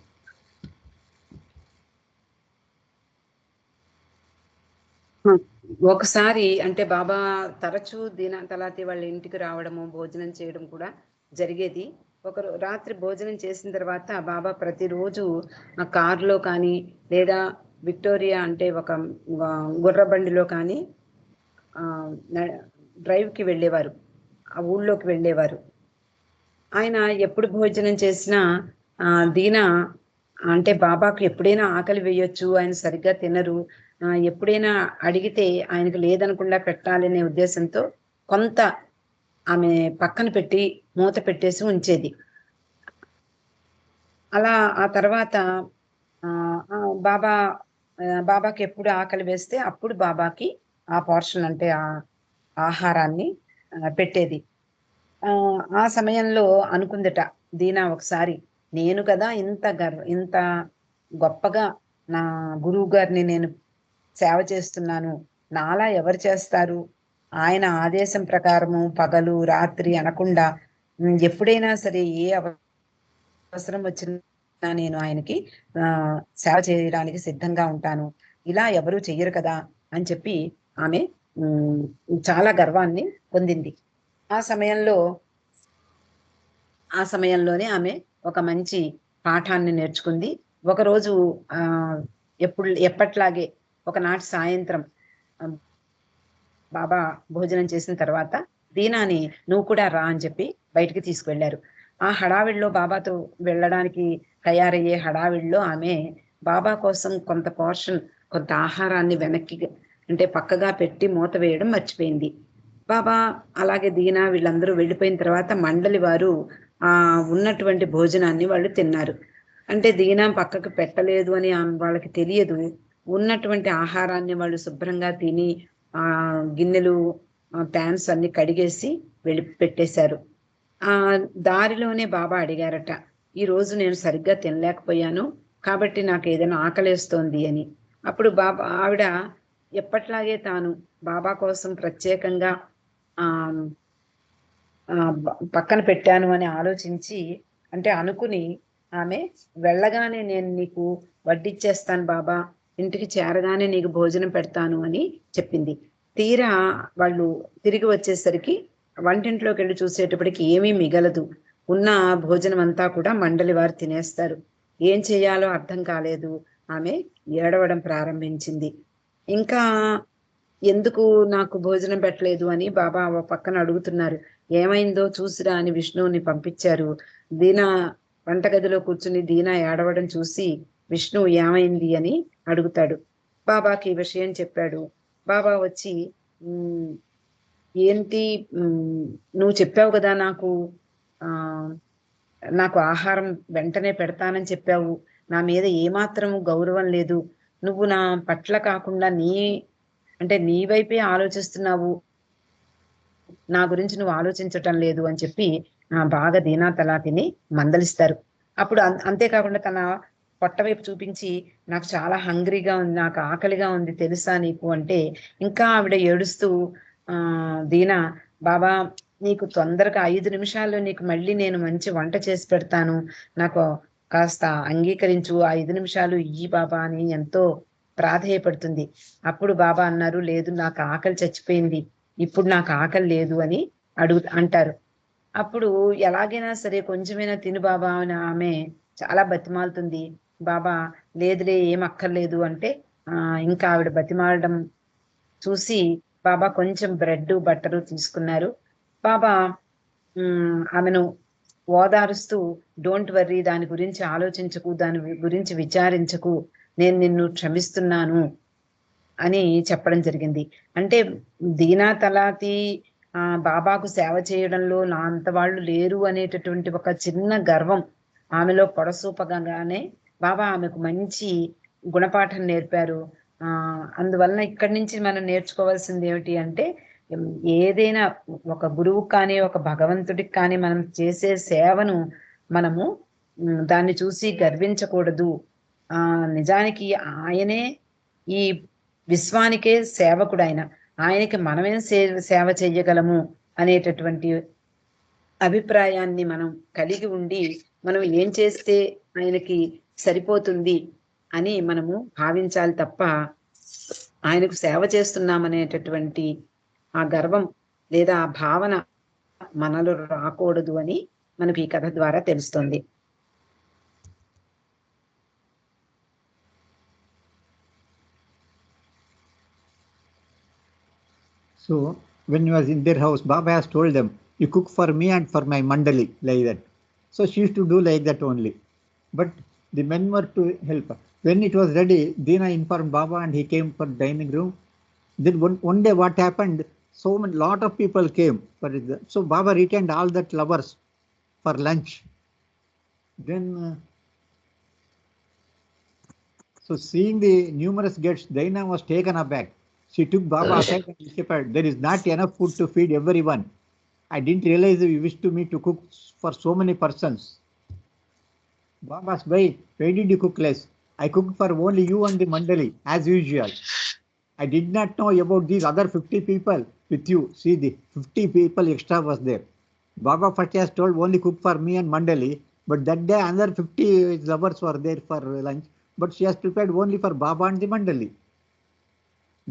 ఒకసారి అంటే బాబా తరచూ దీనా తలాతి వాళ్ళ ఇంటికి రావడము, భోజనం చేయడం కూడా జరిగేది. ఒక రాత్రి భోజనం చేసిన తర్వాత బాబా ప్రతిరోజు ఆ కారులో కానీ లేదా విక్టోరియా అంటే ఒక గుర్ర బండిలో కానీ డ్రైవ్కి వెళ్ళేవారు, ఆ ఊళ్ళోకి వెళ్ళేవారు. ఆయన ఎప్పుడు భోజనం చేసినా దీనా అంటే బాబాకు ఎప్పుడైనా ఆకలి వేయొచ్చు, ఆయన సరిగ్గా తినరు, ఎప్పుడైనా అడిగితే ఆయనకు లేదనకుండా పెట్టాలనే ఉద్దేశంతో కొంత ఆమె పక్కన పెట్టి మూత పెట్టేసి ఉంచేది. అలా ఆ తర్వాత బాబాకి ఎప్పుడు ఆకలి వేస్తే అప్పుడు బాబాకి ఆ పోర్షన్ అంటే ఆ ఆహారాన్ని పెట్టేది. ఆ సమయంలో అనుకుందట దీనా ఒకసారి, నేను కదా ఇంత గొప్పగా నా గురువు గారిని నేను సేవ చేస్తున్నాను, నాలా ఎవరు చేస్తారు? ఆయన ఆదేశం ప్రకారము పగలు రాత్రి అనకుండా ఎప్పుడైనా సరే ఏ అవసరం వచ్చినా నేను ఆయనకి సేవ చేయడానికి సిద్ధంగా ఉంటాను, ఇలా ఎవరు చెయ్యరు కదా అని చెప్పి ఆమె చాలా గర్వాన్ని పొందింది. ఆ సమయంలోనే ఆమె ఒక మంచి పాఠాన్ని నేర్చుకుంది. ఒకరోజు ఎప్పట్లాగే ఒకనాటి సాయంత్రం బాబా భోజనం చేసిన తర్వాత దీనాని నువ్వు కూడా రా అని చెప్పి బయటికి తీసుకువెళ్లారు. ఆ హడావిడిలో బాబాతో వెళ్ళడానికి తయారయ్యే హడావిడిలో ఆమె బాబా కోసం కొంత ఆహారాన్ని వెనక్కి అంటే పక్కగా పెట్టి మూత వేయడం మర్చిపోయింది. బాబా అలాగే దీనా వీళ్ళందరూ వెళ్ళిపోయిన తర్వాత మండలి వారు ఉన్నటువంటి భోజనాన్ని వాళ్ళు తిన్నారు. అంటే దీనా పక్కకు పెట్టలేదు అని వాళ్ళకి తెలియదు. ఉన్నటువంటి ఆహారాన్ని వాళ్ళు శుభ్రంగా తిని గిన్నెలు ప్యాన్స్ అన్ని కడిగేసి పెట్టేశారు. దారిలోనే బాబా అడిగారట, ఈ రోజు నేను సరిగ్గా తినలేకపోయాను కాబట్టి నాకు ఏదైనా ఆకలేస్తోంది అని. అప్పుడు ఆవిడ ఎప్పట్లాగే తాను బాబా కోసం ప్రత్యేకంగా పక్కన పెట్టాను అని ఆలోచించి అంటే అనుకుని ఆమె వెళ్ళగానే నేను నీకు వడ్డిచ్చేస్తాను బాబా, ఇంటికి చేరగానే నీకు భోజనం పెడతాను అని చెప్పింది. తీరా వాళ్ళు తిరిగి వచ్చేసరికి వంటింట్లోకి వెళ్ళి చూసేటప్పటికి ఏమీ మిగలదు. ఉన్న భోజనం అంతా కూడా మండలి వారు తినేస్తారు. ఏం చేయాలో అర్థం కాలేదు. ఆమె ఏడవడం ప్రారంభించింది. ఇంకా ఎందుకు నాకు భోజనం పెట్టలేదు అని బాబా పక్కన అడుగుతున్నారు. ఏమైందో చూసిరా అని విష్ణువుని పంపించారు. దీనా వంటగదిలో కూర్చుని దీనా ఏడవడం చూసి విష్ణు ఏమైంది అని అడుగుతాడు. బాబాకి ఈ విషయం చెప్పాడు. బాబా వచ్చి ఏంటి నువ్వు చెప్పావు కదా నాకు ఆహారం వెంటనే పెడతానని చెప్పావు, నా మీద ఏమాత్రం గౌరవం లేదు, నువ్వు నా పట్ల కాకుండా నీ వైపే ఆలోచిస్తున్నావు, నా గురించి నువ్వు ఆలోచించటం లేదు అని చెప్పి బాగా దీనా తలాతిని మందలిస్తారు. అప్పుడు అంతేకాకుండా తన పొట్ట వైపు చూపించి నాకు చాలా హంగ్రీగా ఉంది, నాకు ఆకలిగా ఉంది తెలుసా నీకు అంటే ఇంకా ఆవిడ ఏడుస్తూ దీనా బాబా నీకు తొందరగా 5 నిమిషాల్లో నీకు మళ్ళీ నేను మంచి వంట చేసి పెడతాను, నాకు కాస్త అంగీకరించు, 5 నిమిషాలు ఇయ్యి బాబా అని ఎంతో ప్రాధేయపడుతుంది. అప్పుడు బాబా అన్నారు, లేదు నాకు ఆకలి చచ్చిపోయింది, ఇప్పుడు నాకు ఆకలి లేదు అని అంటారు. అప్పుడు ఎలాగైనా సరే కొంచెమైనా తిను బాబా అని ఆమె చాలా బతిమాలుతుంది. బాబా లేదులే ఏం అక్కర్లేదు అంటే ఇంకా ఆవిడ బతిమాలడం చూసి బాబా కొంచెం బ్రెడ్ బట్టరు తీసుకున్నారు. బాబా ఆమెను ఓదారుస్తూ డోంట్ వర్రీ, దాని గురించి ఆలోచించకు, దాని గురించి విచారించకు, నేను నిన్ను క్షమిస్తున్నాను అని చెప్పడం జరిగింది. అంటే దీనా తలాతి బాబాకు సేవ చేయడంలో నా అంత వాళ్ళు లేరు అనేటటువంటి ఒక చిన్న గర్వం ఆమెలో పొడసూపగానే బాబా ఆమెకు మంచి గుణపాఠం నేర్పారు. అందువలన ఇక్కడి నుంచి మనం నేర్చుకోవాల్సింది ఏమిటి అంటే ఏదైనా ఒక గురువు కానీ ఒక భగవంతుడికి కానీ మనం చేసే సేవను మనము దాన్ని చూసి గర్వించకూడదు. నిజానికి ఆయనే ఈ విశ్వానికే సేవకుడు ఆయన. ఆయనకి మనమేం సేవ చెయ్యగలము అనేటటువంటి అభిప్రాయాన్ని మనం కలిగి ఉండి మనం ఏం చేస్తే ఆయనకి సరిపోతుంది అని మనము భావించాలి తప్ప ఆయనకు సేవ చేస్తున్నామనేటటువంటి ఆ గర్వం లేదా ఆ భావన మనలో రాకూడదు అని మనకు ఈ కథ ద్వారా తెలుస్తుంది. So when he was in their house, Baba has told them, you cook for me and for my mandali, like that. So she used to do like that only. But the men were to help her. When it was ready, Dina informed Baba and he came for dining room. Then one day what happened, so many lot of people came. So Baba retained all that lovers for lunch. Then, so seeing the numerous guests, Dina was taken aback. She took Baba aside and whispered, there is not enough food to feed everyone. I didn't realize you wished me to cook for so many persons. Baba asked, why did you cook less? I cooked for only you and the mandali, as usual. I did not know about these other 50 people with you. See, the 50 people extra was there. Baba first has told only cook for me and mandali, but that day another 50 lovers were there for lunch, but she has prepared only for Baba and the mandali.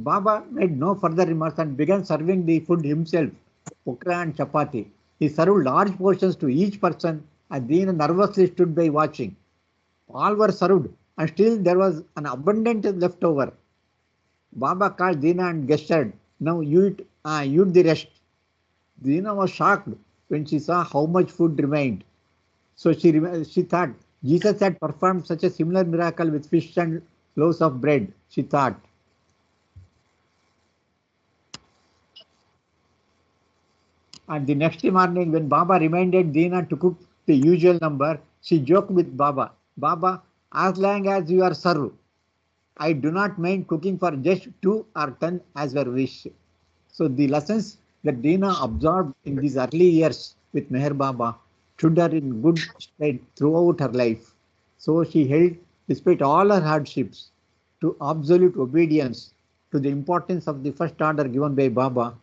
Baba made no further remarks and began serving the food himself, okra and chapati. He served large portions to each person and Dina nervously stood by watching. All were served and still there was an abundant left over. Baba called Dina and gestured, now you eat the rest. Dina was shocked when she saw how much food remained. So she thought, Jesus had performed such a similar miracle with fish and loaves of bread, she thought. And the next morning, when Baba reminded Dina to cook the usual number, she joked with Baba, Baba, as long as you are served, I do not mind cooking for just 2 or 10 as your wish. So the lessons that Dina absorbed in these early years with Meher Baba stood her in good stead throughout her life. So she held, despite all her hardships, to absolute obedience to the importance of the first order given by Baba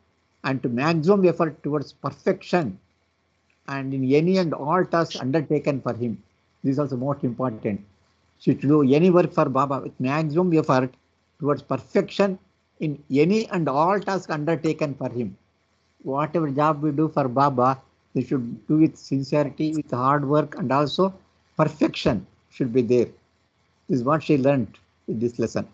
and to maximum effort towards perfection and in any and all tasks undertaken for him. This is also most important. She should do any work for Baba with maximum effort towards perfection in any and all tasks undertaken for him. Whatever job we do for Baba, we should do with sincerity, with hard work, and also perfection should be there. This is what she learned with this lesson.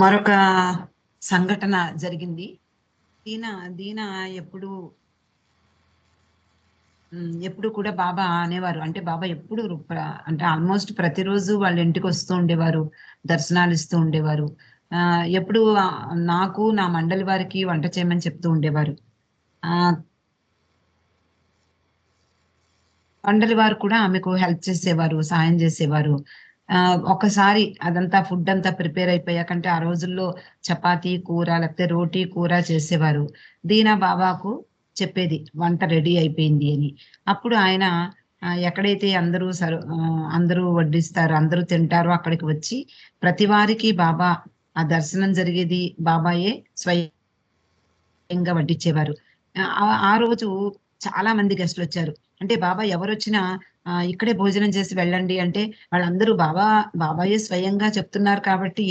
మరొక సంఘటన జరిగింది. దీన ఎప్పుడు కూడా బాబా అనేవారు, అంటే బాబా ఎప్పుడు అంటే ఆల్మోస్ట్ ప్రతిరోజు వాళ్ళ ఇంటికి వస్తూ ఉండేవారు, దర్శనాలు ఇస్తూ ఉండేవారు. ఎప్పుడు నాకు నా మండలి వారికి వంట చేయమని చెప్తూ ఉండేవారు. మండలి వారు కూడా ఆమెకు హెల్ప్ చేసేవారు, సహాయం చేసేవారు. ఒకసారి అదంతా ఫుడ్ అంతా ప్రిపేర్ అయిపోయాకంటే ఆ రోజుల్లో చపాతీ కూర లేకపోతే రోటీ కూర చేసేవారు. దీనా బాబాకు చెప్పేది వంట రెడీ అయిపోయింది అని. అప్పుడు ఆయన ఎక్కడైతే అందరూ వడ్డిస్తారు, అందరూ తింటారో అక్కడికి వచ్చి ప్రతి వారికి బాబా ఆ దర్శనం జరిగేది బాబాయే స్వయంగా వడ్డించేవారు. ఆ రోజు చాలా మంది గెస్టులు వచ్చారు. అంటే బాబా ఎవరొచ్చినా ఇక్కడే భోజనం చేసి వెళ్ళండి అంటే వాళ్ళందరూ బాబాయే స్వయంగా చెప్తున్నారు కాబట్టి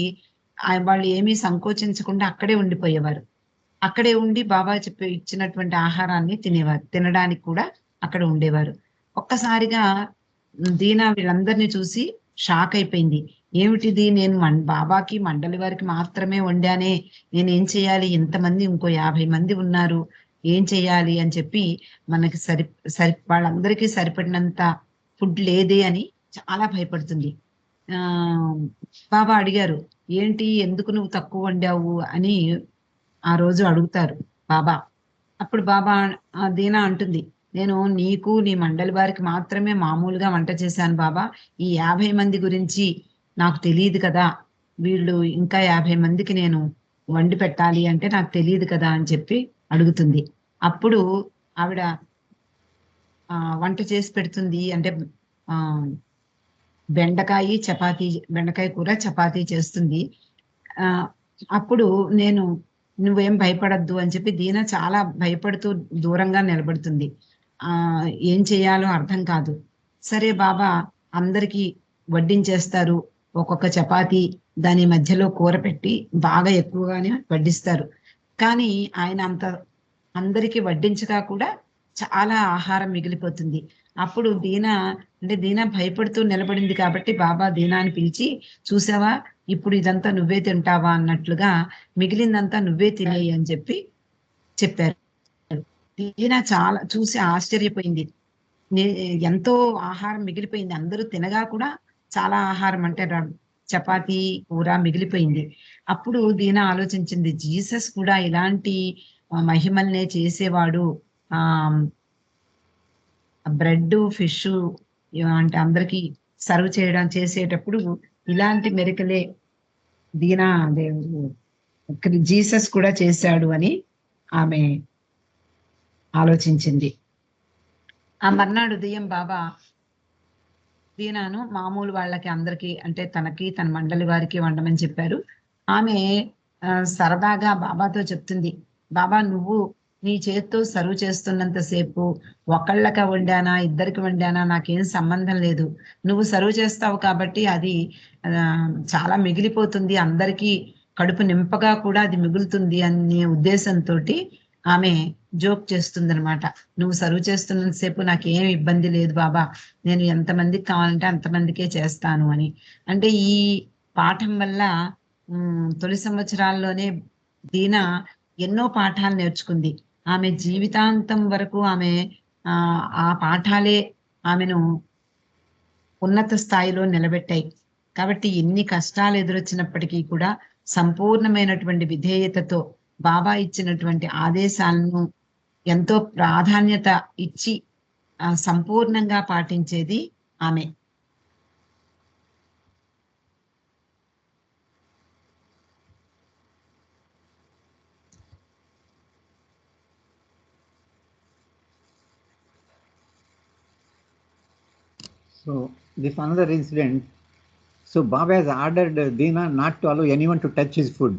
వాళ్ళు ఏమీ సంకోచించకుండా అక్కడే ఉండిపోయేవారు. అక్కడే ఉండి బాబా ఇచ్చినటువంటి ఆహారాన్ని తినడానికి కూడా అక్కడ ఉండేవారు. ఒక్కసారిగా దీనా వీళ్ళందరినీ చూసి షాక్ అయిపోయింది. ఏమిటిది, నేను బాబాకి మండలి వారికి మాత్రమే వండానే, నేనేం చేయాలి, ఇంతమంది ఇంకో 50 మంది ఉన్నారు, ఏం చేయాలి అని చెప్పి మనకి వాళ్ళందరికీ సరిపడినంత ఫుడ్ లేదే అని చాలా భయపడుతుంది. బాబా అడిగారు, ఏంటి, ఎందుకు నువ్వు తక్కువ వండావు అని ఆ రోజు అడుగుతారు బాబా. అప్పుడు బాబా దీనా అంటుంది, నేను నీకు నీ మండలి వారికి మాత్రమే మామూలుగా వంట చేశాను బాబా, ఈ 50 మంది గురించి నాకు తెలియదు కదా, వీళ్ళు ఇంకా 50 మందికి నేను వండి పెట్టాలి అంటే నాకు తెలియదు కదా అని చెప్పి అడుగుతుంది. అప్పుడు ఆవిడ వంట చేసి పెడుతుంది. అంటే ఆ బెండకాయ కూర చపాతీ చేస్తుంది. ఆ అప్పుడు నేను నువ్వేం భయపడద్దు అని చెప్పి దీన చాలా భయపడుతూ దూరంగా నిలబడుతుంది. ఆ ఏం చేయాలో అర్థం కాదు. సరే బాబా అందరికీ వడ్డించేస్తారు. ఒక్కొక్క చపాతీ దాని మధ్యలో కూర పెట్టి బాగా ఎక్కువగానే వడ్డిస్తారు. కానీ ఆయన అందరికీ వడ్డించగా కూడా చాలా ఆహారం మిగిలిపోతుంది. అప్పుడు దీనా భయపడుతూ నిలబడింది కాబట్టి బాబా దీనాని పిలిచి, చూసావా ఇప్పుడు ఇదంతా నువ్వే తింటావా అన్నట్లుగా మిగిలిందంతా నువ్వే తినేయి అని చెప్పారు. దీనా చాలా చూసి ఆశ్చర్యపోయింది. ఎంతో ఆహారం మిగిలిపోయింది. అందరూ తినగా కూడా చాలా ఆహారం అంటే చపాతీ కూర మిగిలిపోయింది. అప్పుడు దీనా ఆలోచించింది, జీసస్ కూడా ఇలాంటి మహిమల్నే చేసేవాడు. ఆ బ్రెడ్ ఫిష్ అంటే అందరికి సర్వ్ చేసేటప్పుడు ఇలాంటి మెరికలే దీనా జీసస్ కూడా చేశాడు అని ఆమె ఆలోచించింది. ఆ మర్నాడు ఉదయం బాబా దీనాను మామూలు వాళ్ళకి అందరికి అంటే తనకి తన మండలి వారికి వండమని చెప్పారు. ఆమె సరదాగా బాబాతో చెప్తుంది, బాబా నువ్వు నీ చేత్తో సర్వ్ చేస్తున్నంతసేపు ఒకళ్ళకి వండానా ఇద్దరికి వండానా నాకేం సంబంధం లేదు. నువ్వు సర్వ్ చేస్తావు కాబట్టి అది చాలా మిగిలిపోతుంది, అందరికీ కడుపు నింపగా కూడా అది మిగులుతుంది అనే ఉద్దేశంతో ఆమె జోక్ చేస్తుందనమాట. నువ్వు సర్వ్ చేస్తున్నంతసేపు నాకేం ఇబ్బంది లేదు బాబా, నేను ఎంతమందికి కావాలంటే అంతమందికే చేస్తాను అని. అంటే ఈ పాఠం వల్ల తొలి సంవత్సరాల్లోనే దీనా ఎన్నో పాఠాలు నేర్చుకుంది. ఆమె జీవితాంతం వరకు ఆమె ఆ పాఠాలే ఆమెను ఉన్నత స్థాయిలో నిలబెట్టాయి. కాబట్టి ఎన్ని కష్టాలు ఎదురొచ్చినప్పటికీ కూడా సంపూర్ణమైనటువంటి విధేయతతో బాబా ఇచ్చినటువంటి ఆదేశాలను ఎంతో ప్రాధాన్యత ఇచ్చి సంపూర్ణంగా పాటించేది ఆమె. So this another incident. So Baba has ordered Deena not to allow anyone to touch his food.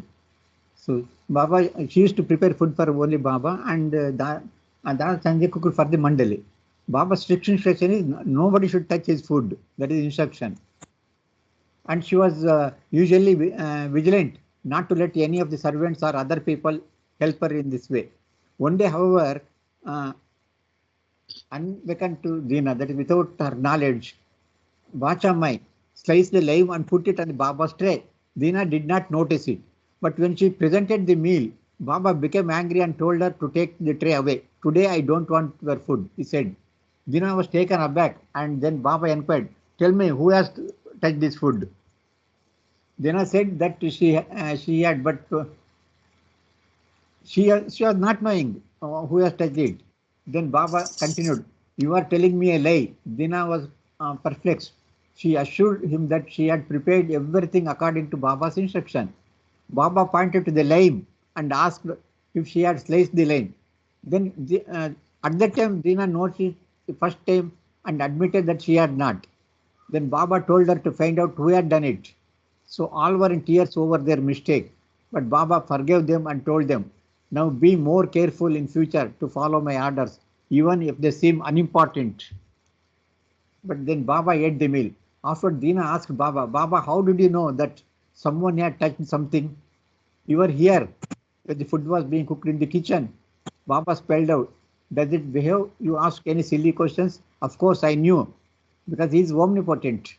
So Baba, she used to prepare food for only Baba and that Sanjay cooked for the mandali. Baba's strict instruction is nobody should touch his food. That is instruction. And she was usually vigilant not to let any of the servants or other people help her in this way. One day, however, unbeknown to Deena, that is without her knowledge, Bachamai sliced the lime and put it on the Baba's tray. Deena did not notice it. But when she presented the meal, Baba became angry and told her to take the tray away. Today I don't want your food, he said. Deena was taken aback and then Baba inquired, tell me who has touched this food? Deena said that she had, but she was not knowing who has touched it. Then Baba continued, you are telling me a lie. Deena was perplexed. She assured him that she had prepared everything according to Baba's instruction. Baba pointed to the lime and asked if she had sliced the lime. Then at that time Deena noticed the first time and admitted that she had not. Then Baba told her to find out who had done it. So all were in tears over their mistake. But Baba forgave them and told them, now be more careful in future to follow my orders, even if they seem unimportant. But then Baba ate the meal. After Deena asked Baba, Baba, how did you know that someone had touched something? You were here when the food was being cooked in the kitchen. Baba spelled out, does it behave you ask any silly questions? Of course I knew, because he is omnipotent.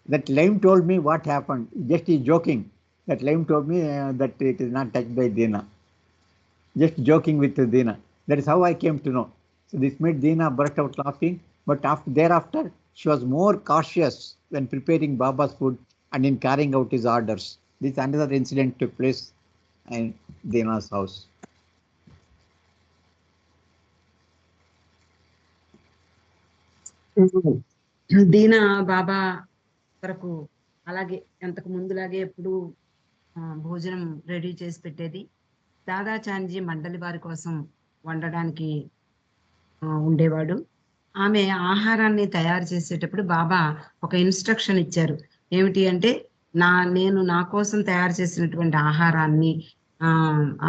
That lime told me what happened. Just he joking. That lime told me that it is not touched by Deena. Just joking with Deena. That is how I came to know. So this made Deena burst out laughing. But thereafter, she was more cautious when preparing Baba's food and in carrying out his orders. This another incident took place in Deena's house. దీనా బాబా వరకు అలాగే అంతకు ముందులాగే ఎప్పుడు భోజనం ready చేసి పెట్టేది. దాదాచాంజీ మండలి వారి కోసం వండడానికి ఉండేవాడు. ఆమె ఆహారాన్ని తయారు చేసేటప్పుడు బాబా ఒక ఇన్స్ట్రక్షన్ ఇచ్చారు. ఏమిటి అంటే, నేను నా కోసం తయారు చేసినటువంటి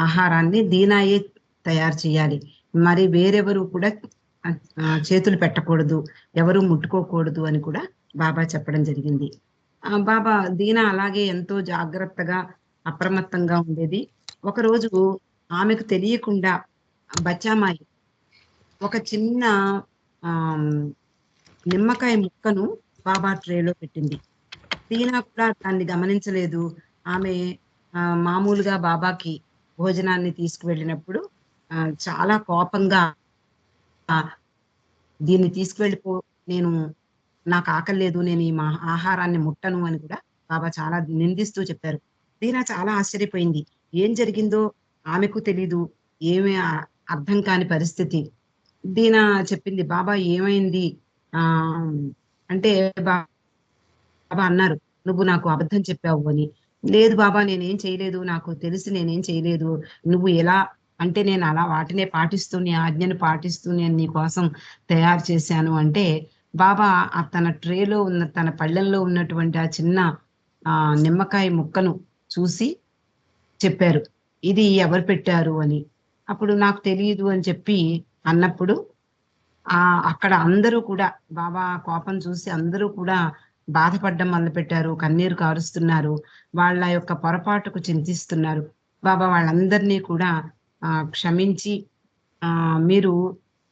ఆహారాన్ని దీనాయే తయారు చేయాలి. మరి వేరెవరు కూడా చేతులు పెట్టకూడదు, ఎవరు ముట్టుకోకూడదు అని కూడా బాబా చెప్పడం జరిగింది. బాబా దీనా అలాగే ఎంతో జాగ్రత్తగా, అప్రమత్తంగా ఉండేది. ఒకరోజు ఆమెకు తెలియకుండా బచ్చామాయి ఒక చిన్న ఆమ్, నిమ్మకాయ ముక్కను బాబా ట్రేలో పెట్టింది. దీనా కూడా దాన్ని గమనించలేదు. ఆమె మామూలుగా బాబాకి భోజనాన్ని తీసుకువెళ్ళినప్పుడు చాలా కోపంగా దీన్ని తీసుకువెళ్ళిపో, నేను నాకు ఆకలి లేదు, నేను ఈ ఆహారాన్ని ముట్టను అని కూడా బాబా చాలా నిందిస్తూ చెప్పారు. దీనా చాలా ఆశ్చర్యపోయింది. ఏం జరిగిందో ఆమెకు తెలీదు, ఏమీ అర్థం కాని పరిస్థితి. దీనా చెప్పింది, బాబా ఏమైంది ఆ అంటే బాబా అన్నారు, నువ్వు నాకు అబద్ధం చెప్పావు అని. లేదు బాబా, నేనేం చేయలేదు, నాకు తెలిసి నేనేం చేయలేదు. నువ్వు ఎలా అంటే నేను అలా వాటినే పాటిస్తూ, నీ ఆజ్ఞను పాటిస్తూ నేను నీ కోసం తయారు చేశాను అంటే, బాబా తన ట్రేలో ఉన్న, తన పళ్ళెంలో ఉన్నటువంటి ఆ చిన్న నిమ్మకాయ ముక్కను చూసి చెప్పారు, ఇది ఎవరు పెట్టారు అని. అప్పుడు నాకు తెలియదు అని చెప్పి అన్నప్పుడు అక్కడ అందరూ కూడా బాబా కోపం చూసి అందరూ కూడా బాధపడడం మొదలుపెట్టారు, కన్నీరు కారుస్తున్నారు, వాళ్ళ యొక్క పొరపాటుకు చింతిస్తున్నారు. బాబా వాళ్ళందరినీ కూడా క్షమించి, మీరు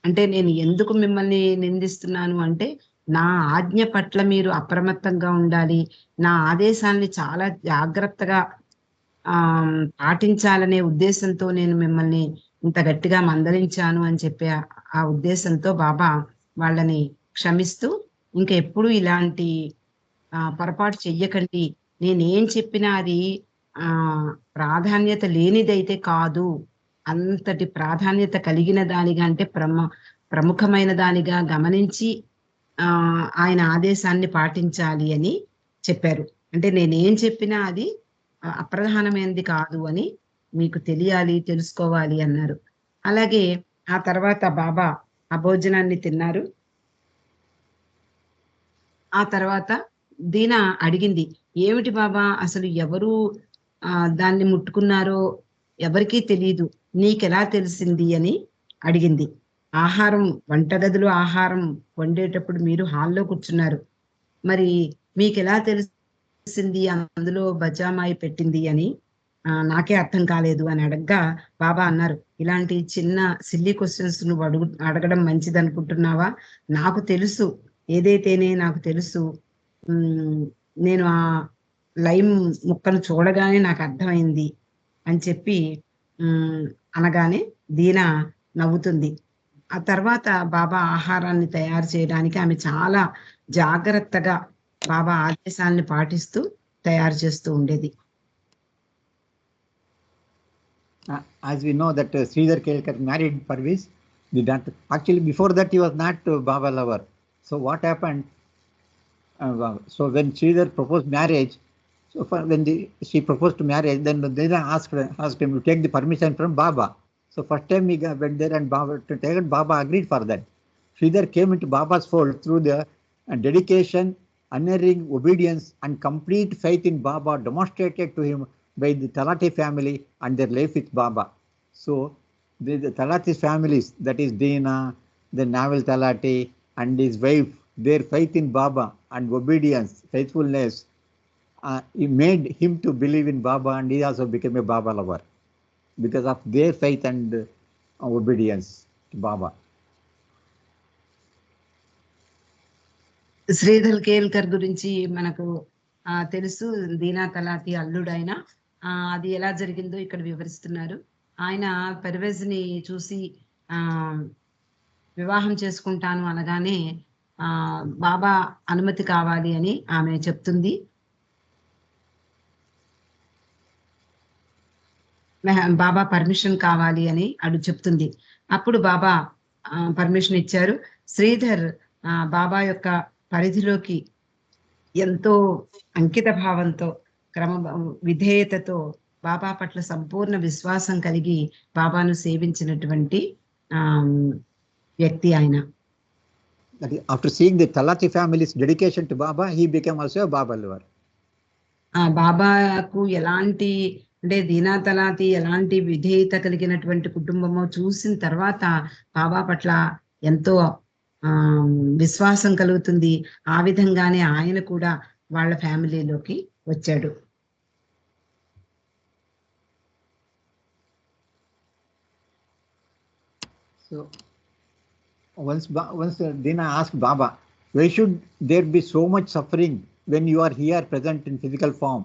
అంటే నేను ఎందుకు మిమ్మల్ని నిందిస్తున్నాను అంటే, నా ఆజ్ఞ పట్ల మీరు అప్రమత్తంగా ఉండాలి, నా ఆదేశాన్ని చాలా జాగ్రత్తగా పాటించాలనే ఉద్దేశంతో నేను మిమ్మల్ని ఇంత గట్టిగా మందలించాను అని చెప్పి ఆ ఉద్దేశంతో బాబా వాళ్ళని క్షమిస్తూ, ఇంకా ఎప్పుడు ఇలాంటి పొరపాటు చెయ్యకండి, నేనేం చెప్పినా అది ప్రాధాన్యత లేనిదైతే కాదు, అంతటి ప్రాధాన్యత కలిగిన దానిగా, అంటే ప్రముఖమైన దానిగా గమనించి ఆయన ఆదేశాన్ని పాటించాలి అని చెప్పారు. అంటే నేనేం చెప్పినా అది అప్రధానమైనది కాదు అని మీకు తెలియాలి, తెలుసుకోవాలి అన్నారు. అలాగే ఆ తర్వాత బాబా ఆ భోజనాన్ని తిన్నారు. ఆ తర్వాత దీనా అడిగింది, ఏమిటి బాబా, అసలు ఎవరు దాన్ని ముట్టుకున్నారో ఎవరికీ తెలీదు, నీకెలా తెలిసింది అని అడిగింది. వంటగదిలో ఆహారం వండేటప్పుడు మీరు హాల్లో కూర్చున్నారు, మరి మీకెలా తెలిసింది అందులో బజామాయి పెట్టింది అని నాకే అర్థం కాలేదు అని అడగ్గా బాబా అన్నారు, ఇలాంటి చిన్న సిల్లీ క్వశ్చన్స్ నువ్వు అడగడం మంచిది అనుకుంటున్నావా? నాకు తెలుసు, ఏదైతేనే నాకు తెలుసు, నేను ఆ లైమ్ ముక్కను చూడగానే నాకు అర్థమైంది అని చెప్పి అనగానే దీనా నవ్వుతుంది. ఆ తర్వాత బాబా ఆహారాన్ని తయారు చేయడానికి ఆమె చాలా జాగ్రత్తగా బాబా ఆదేశాన్ని పాటిస్తూ తయారు చేస్తూ ఉండేది. As we know that Sridhar Kelkar married Parviz, actually before that he was not Baba lover. So what happened? So when Sridhar proposed marriage, she proposed to marriage, then Dina asked him to take the permission from Baba. So first time he went there and Baba agreed for that. Sridhar came into Baba's fold through the dedication, unerring obedience and complete faith in Baba demonstrated to him by the Talati family and their life with Baba. So the Talati families, that is Dina, the Naval Talati and his wife, their faith in Baba and obedience, faithfulness, it made him to believe in Baba, and he also became a Baba lover because of their faith and obedience to Baba. Sridhar Kelkar గురించి మనకు తెలుసు, దీనా తలాతి అల్లుడైన. అది ఎలా జరిగిందో ఇక్కడ వివరిస్తున్నారు. ఆయన పర్వేజ్ని చూసి వివాహం చేసుకుంటాను అనగానే బాబా అనుమతి కావాలి అని ఆమె చెప్తుంది. బాబా పర్మిషన్ కావాలి అని చెప్తుంది. అప్పుడు బాబా పర్మిషన్ ఇచ్చారు. శ్రీధర్ బాబా యొక్క పరిధిలోకి ఎంతో అంకిత భావంతో, విధేయతతో, బాబా పట్ల సంపూర్ణ విశ్వాసం కలిగి బాబాను సేవించినటువంటి వ్యక్తి ఆయన. That is, after seeing the Talati family's dedication to Baba, he became also a Baba lover. ఆ బాబాకు ఎలాంటి అంటే దీనా తలాతి ఎలాంటి విధేయత కలిగినటువంటి కుటుంబమో చూసిన తర్వాత బాబా పట్ల ఎంతో విశ్వాసం కలుగుతుంది. ఆ విధంగానే ఆయన కూడా వాళ్ళ ఫ్యామిలీలోకి వచ్చాడు. So once Dina asked Baba, why should there be so much suffering when you are here present in physical form?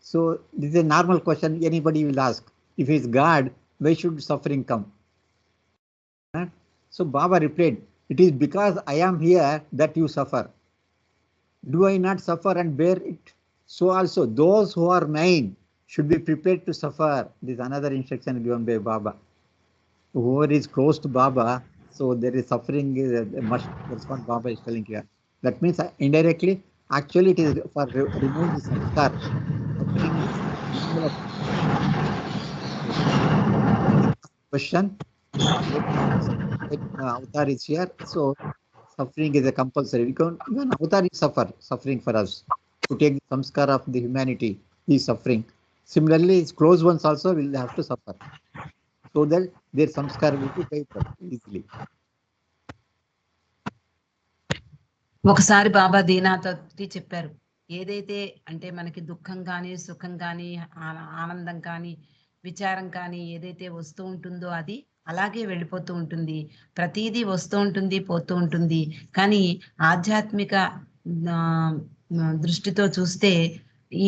So this is a normal question anybody will ask. If he is God, why should suffering come? So Baba replied, it is because I am here that you suffer. Do I not suffer and bear it? So also those who are mine should be prepared to suffer. This is another instruction given by Baba. Whoever is close to Baba, so there is suffering must. That's what Baba is telling here. That means indirectly, actually it is for removing the samskar. Question. Avatar is here, so suffering is a compulsory. Even Avatar is suffering for us. To take the samskar of the humanity, he is suffering. Similarly, his close ones also will have to suffer, so that their samskar will be paid for easily. ఒకసారి బాబా దీనాతో చెప్పారు, ఏదైతే అంటే మనకి దుఃఖం కానీ సుఖం కానీ ఆనందం కానీ విచారం కానీ ఏదైతే వస్తూ ఉంటుందో అది అలాగే వెళ్ళిపోతూ ఉంటుంది. ప్రతిదీ వస్తూ ఉంటుంది, పోతూ ఉంటుంది. కానీ ఆధ్యాత్మిక దృష్టితో చూస్తే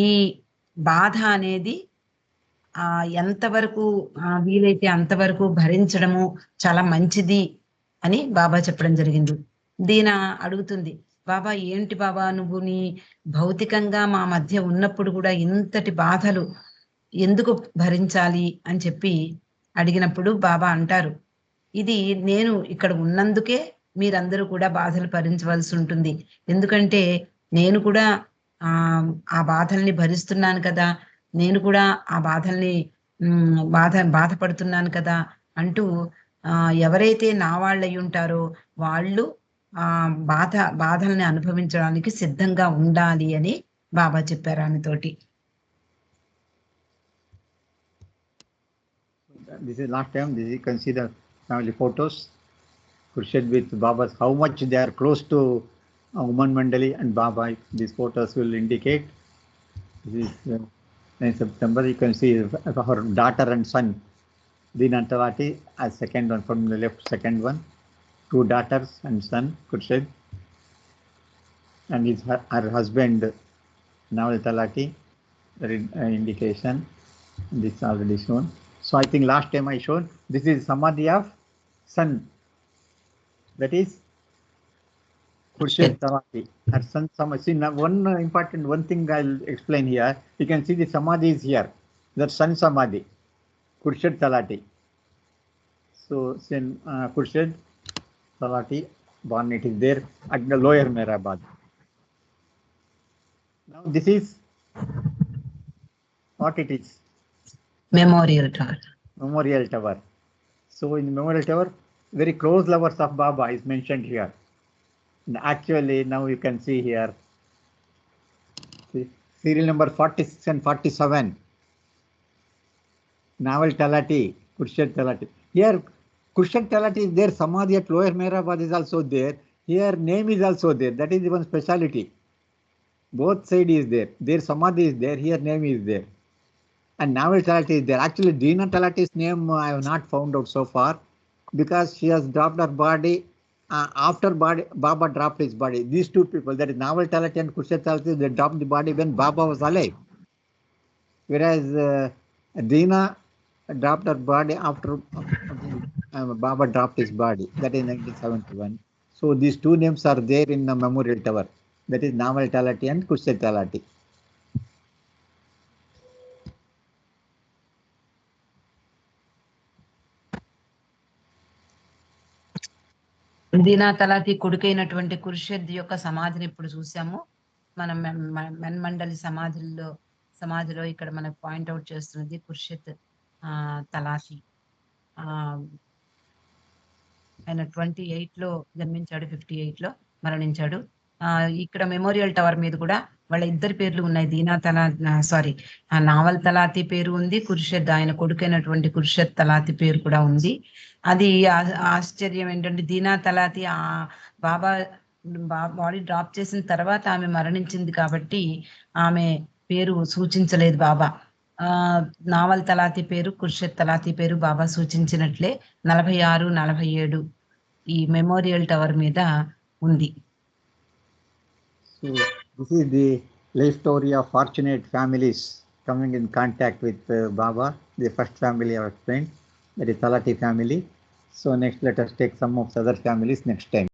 ఈ బాధ అనేది ఎంతవరకు వీలైతే అంతవరకు భరించడము చాలా మంచిది అని బాబా చెప్పడం జరిగింది. దీన అడుగుతుంది, బాబా ఏంటి బాబా నువ్వు నీ భౌతికంగా మా మధ్య ఉన్నప్పుడు కూడా ఇంతటి బాధలు ఎందుకు భరించాలి అని చెప్పి అడిగినప్పుడు బాబా అంటారు, ఇది నేను ఇక్కడ ఉన్నందుకే మీరందరూ కూడా బాధలు భరించవలసి ఉంటుంది. ఎందుకంటే నేను కూడా ఆ బాధల్ని భరిస్తున్నాను కదా, నేను కూడా ఆ బాధల్ని బాధపడుతున్నాను కదా అంటూ ఎవరైతే నా వాళ్ళు అయి ఉంటారో వాళ్ళు బాధల్ని అనుభవించడానికి సిద్ధంగా ఉండాలి అని బాబా చెప్పారు ఆమెతోటి. This is last time. This you can see the family photos. Khurshid with Baba's, how much they are close to Uman Mandali and Baba. These photos will indicate. This is in September. You can see her daughter and son, Dina Talati, as second one from the left, second one. 2 daughters and son, Khurshid, and her husband, Nawal Talati. There is indication. This is already shown. So I think last time I showed, this is Samadhi of son. That is Khurshid Talati. Her son Samadhi. See, now one thing I'll explain here. You can see the Samadhi is here. That son Samadhi, Khurshid Talati. So Khurshid Talati born, it is there at the lower Mehrabad. Now this is what it is. Memorial Tower. Memorial Tower. So in the Memorial Tower, very close lovers of Baba is mentioned here. And actually now you can see here, see, serial number 46 and 47. Nawal Talati, Khurshid Talati. Here Khurshid Talati is there, Samadhi at lower Mehrabad is also there. Here name is also there. That is one speciality. Both side is there. There Samadhi is there, here name is there. And Nawal Talati is there. Actually Dina Talati's name I have not found out so far, because she has dropped her body after Baba dropped his body. These two people, that is Nawal Talati and Khurshid Talati, they dropped the body when Baba was alive. Whereas Dina dropped her body after Baba dropped his body. That is 1971. So these two names are there in the Memorial Tower. That is Nawal Talati and Khurshid Talati. దీనా తలాతి కొడుకైనటువంటి ఖుర్షిద్ యొక్క సమాధిని ఇప్పుడు చూసాము. మనం మెన్మండలి సమాధిలో ఇక్కడ మనకు point out చేస్తున్నది ఖుర్షిద్ తలాతి. ఆయన 28లో జన్మించాడు, 58లో మరణించాడు. ఇక్కడ మెమోరియల్ టవర్ మీద కూడా వాళ్ళ ఇద్దరి పేర్లు ఉన్నాయి. నావల్ తలాతి పేరు ఉంది, కుర్షద్ ఆయన కొడుకైనటువంటి కుర్షద్ తలాతి పేరు కూడా ఉంది. అది ఆశ్చర్యం ఏంటంటే దీనా తలాతి బాబా బాడీ డ్రాప్ చేసిన తర్వాత ఆమె మరణించింది కాబట్టి ఆమె పేరు సూచించలేదు బాబా. నావల్ తలాతి పేరు, కుర్షద్ తలాతి పేరు బాబా సూచించినట్లే 46, 47 ఈ మెమోరియల్ టవర్ మీద ఉంది. So this is the life story of fortunate families coming in contact with Baba. The first family I have explained, that is Talati family. So next let us take some of the other families next time.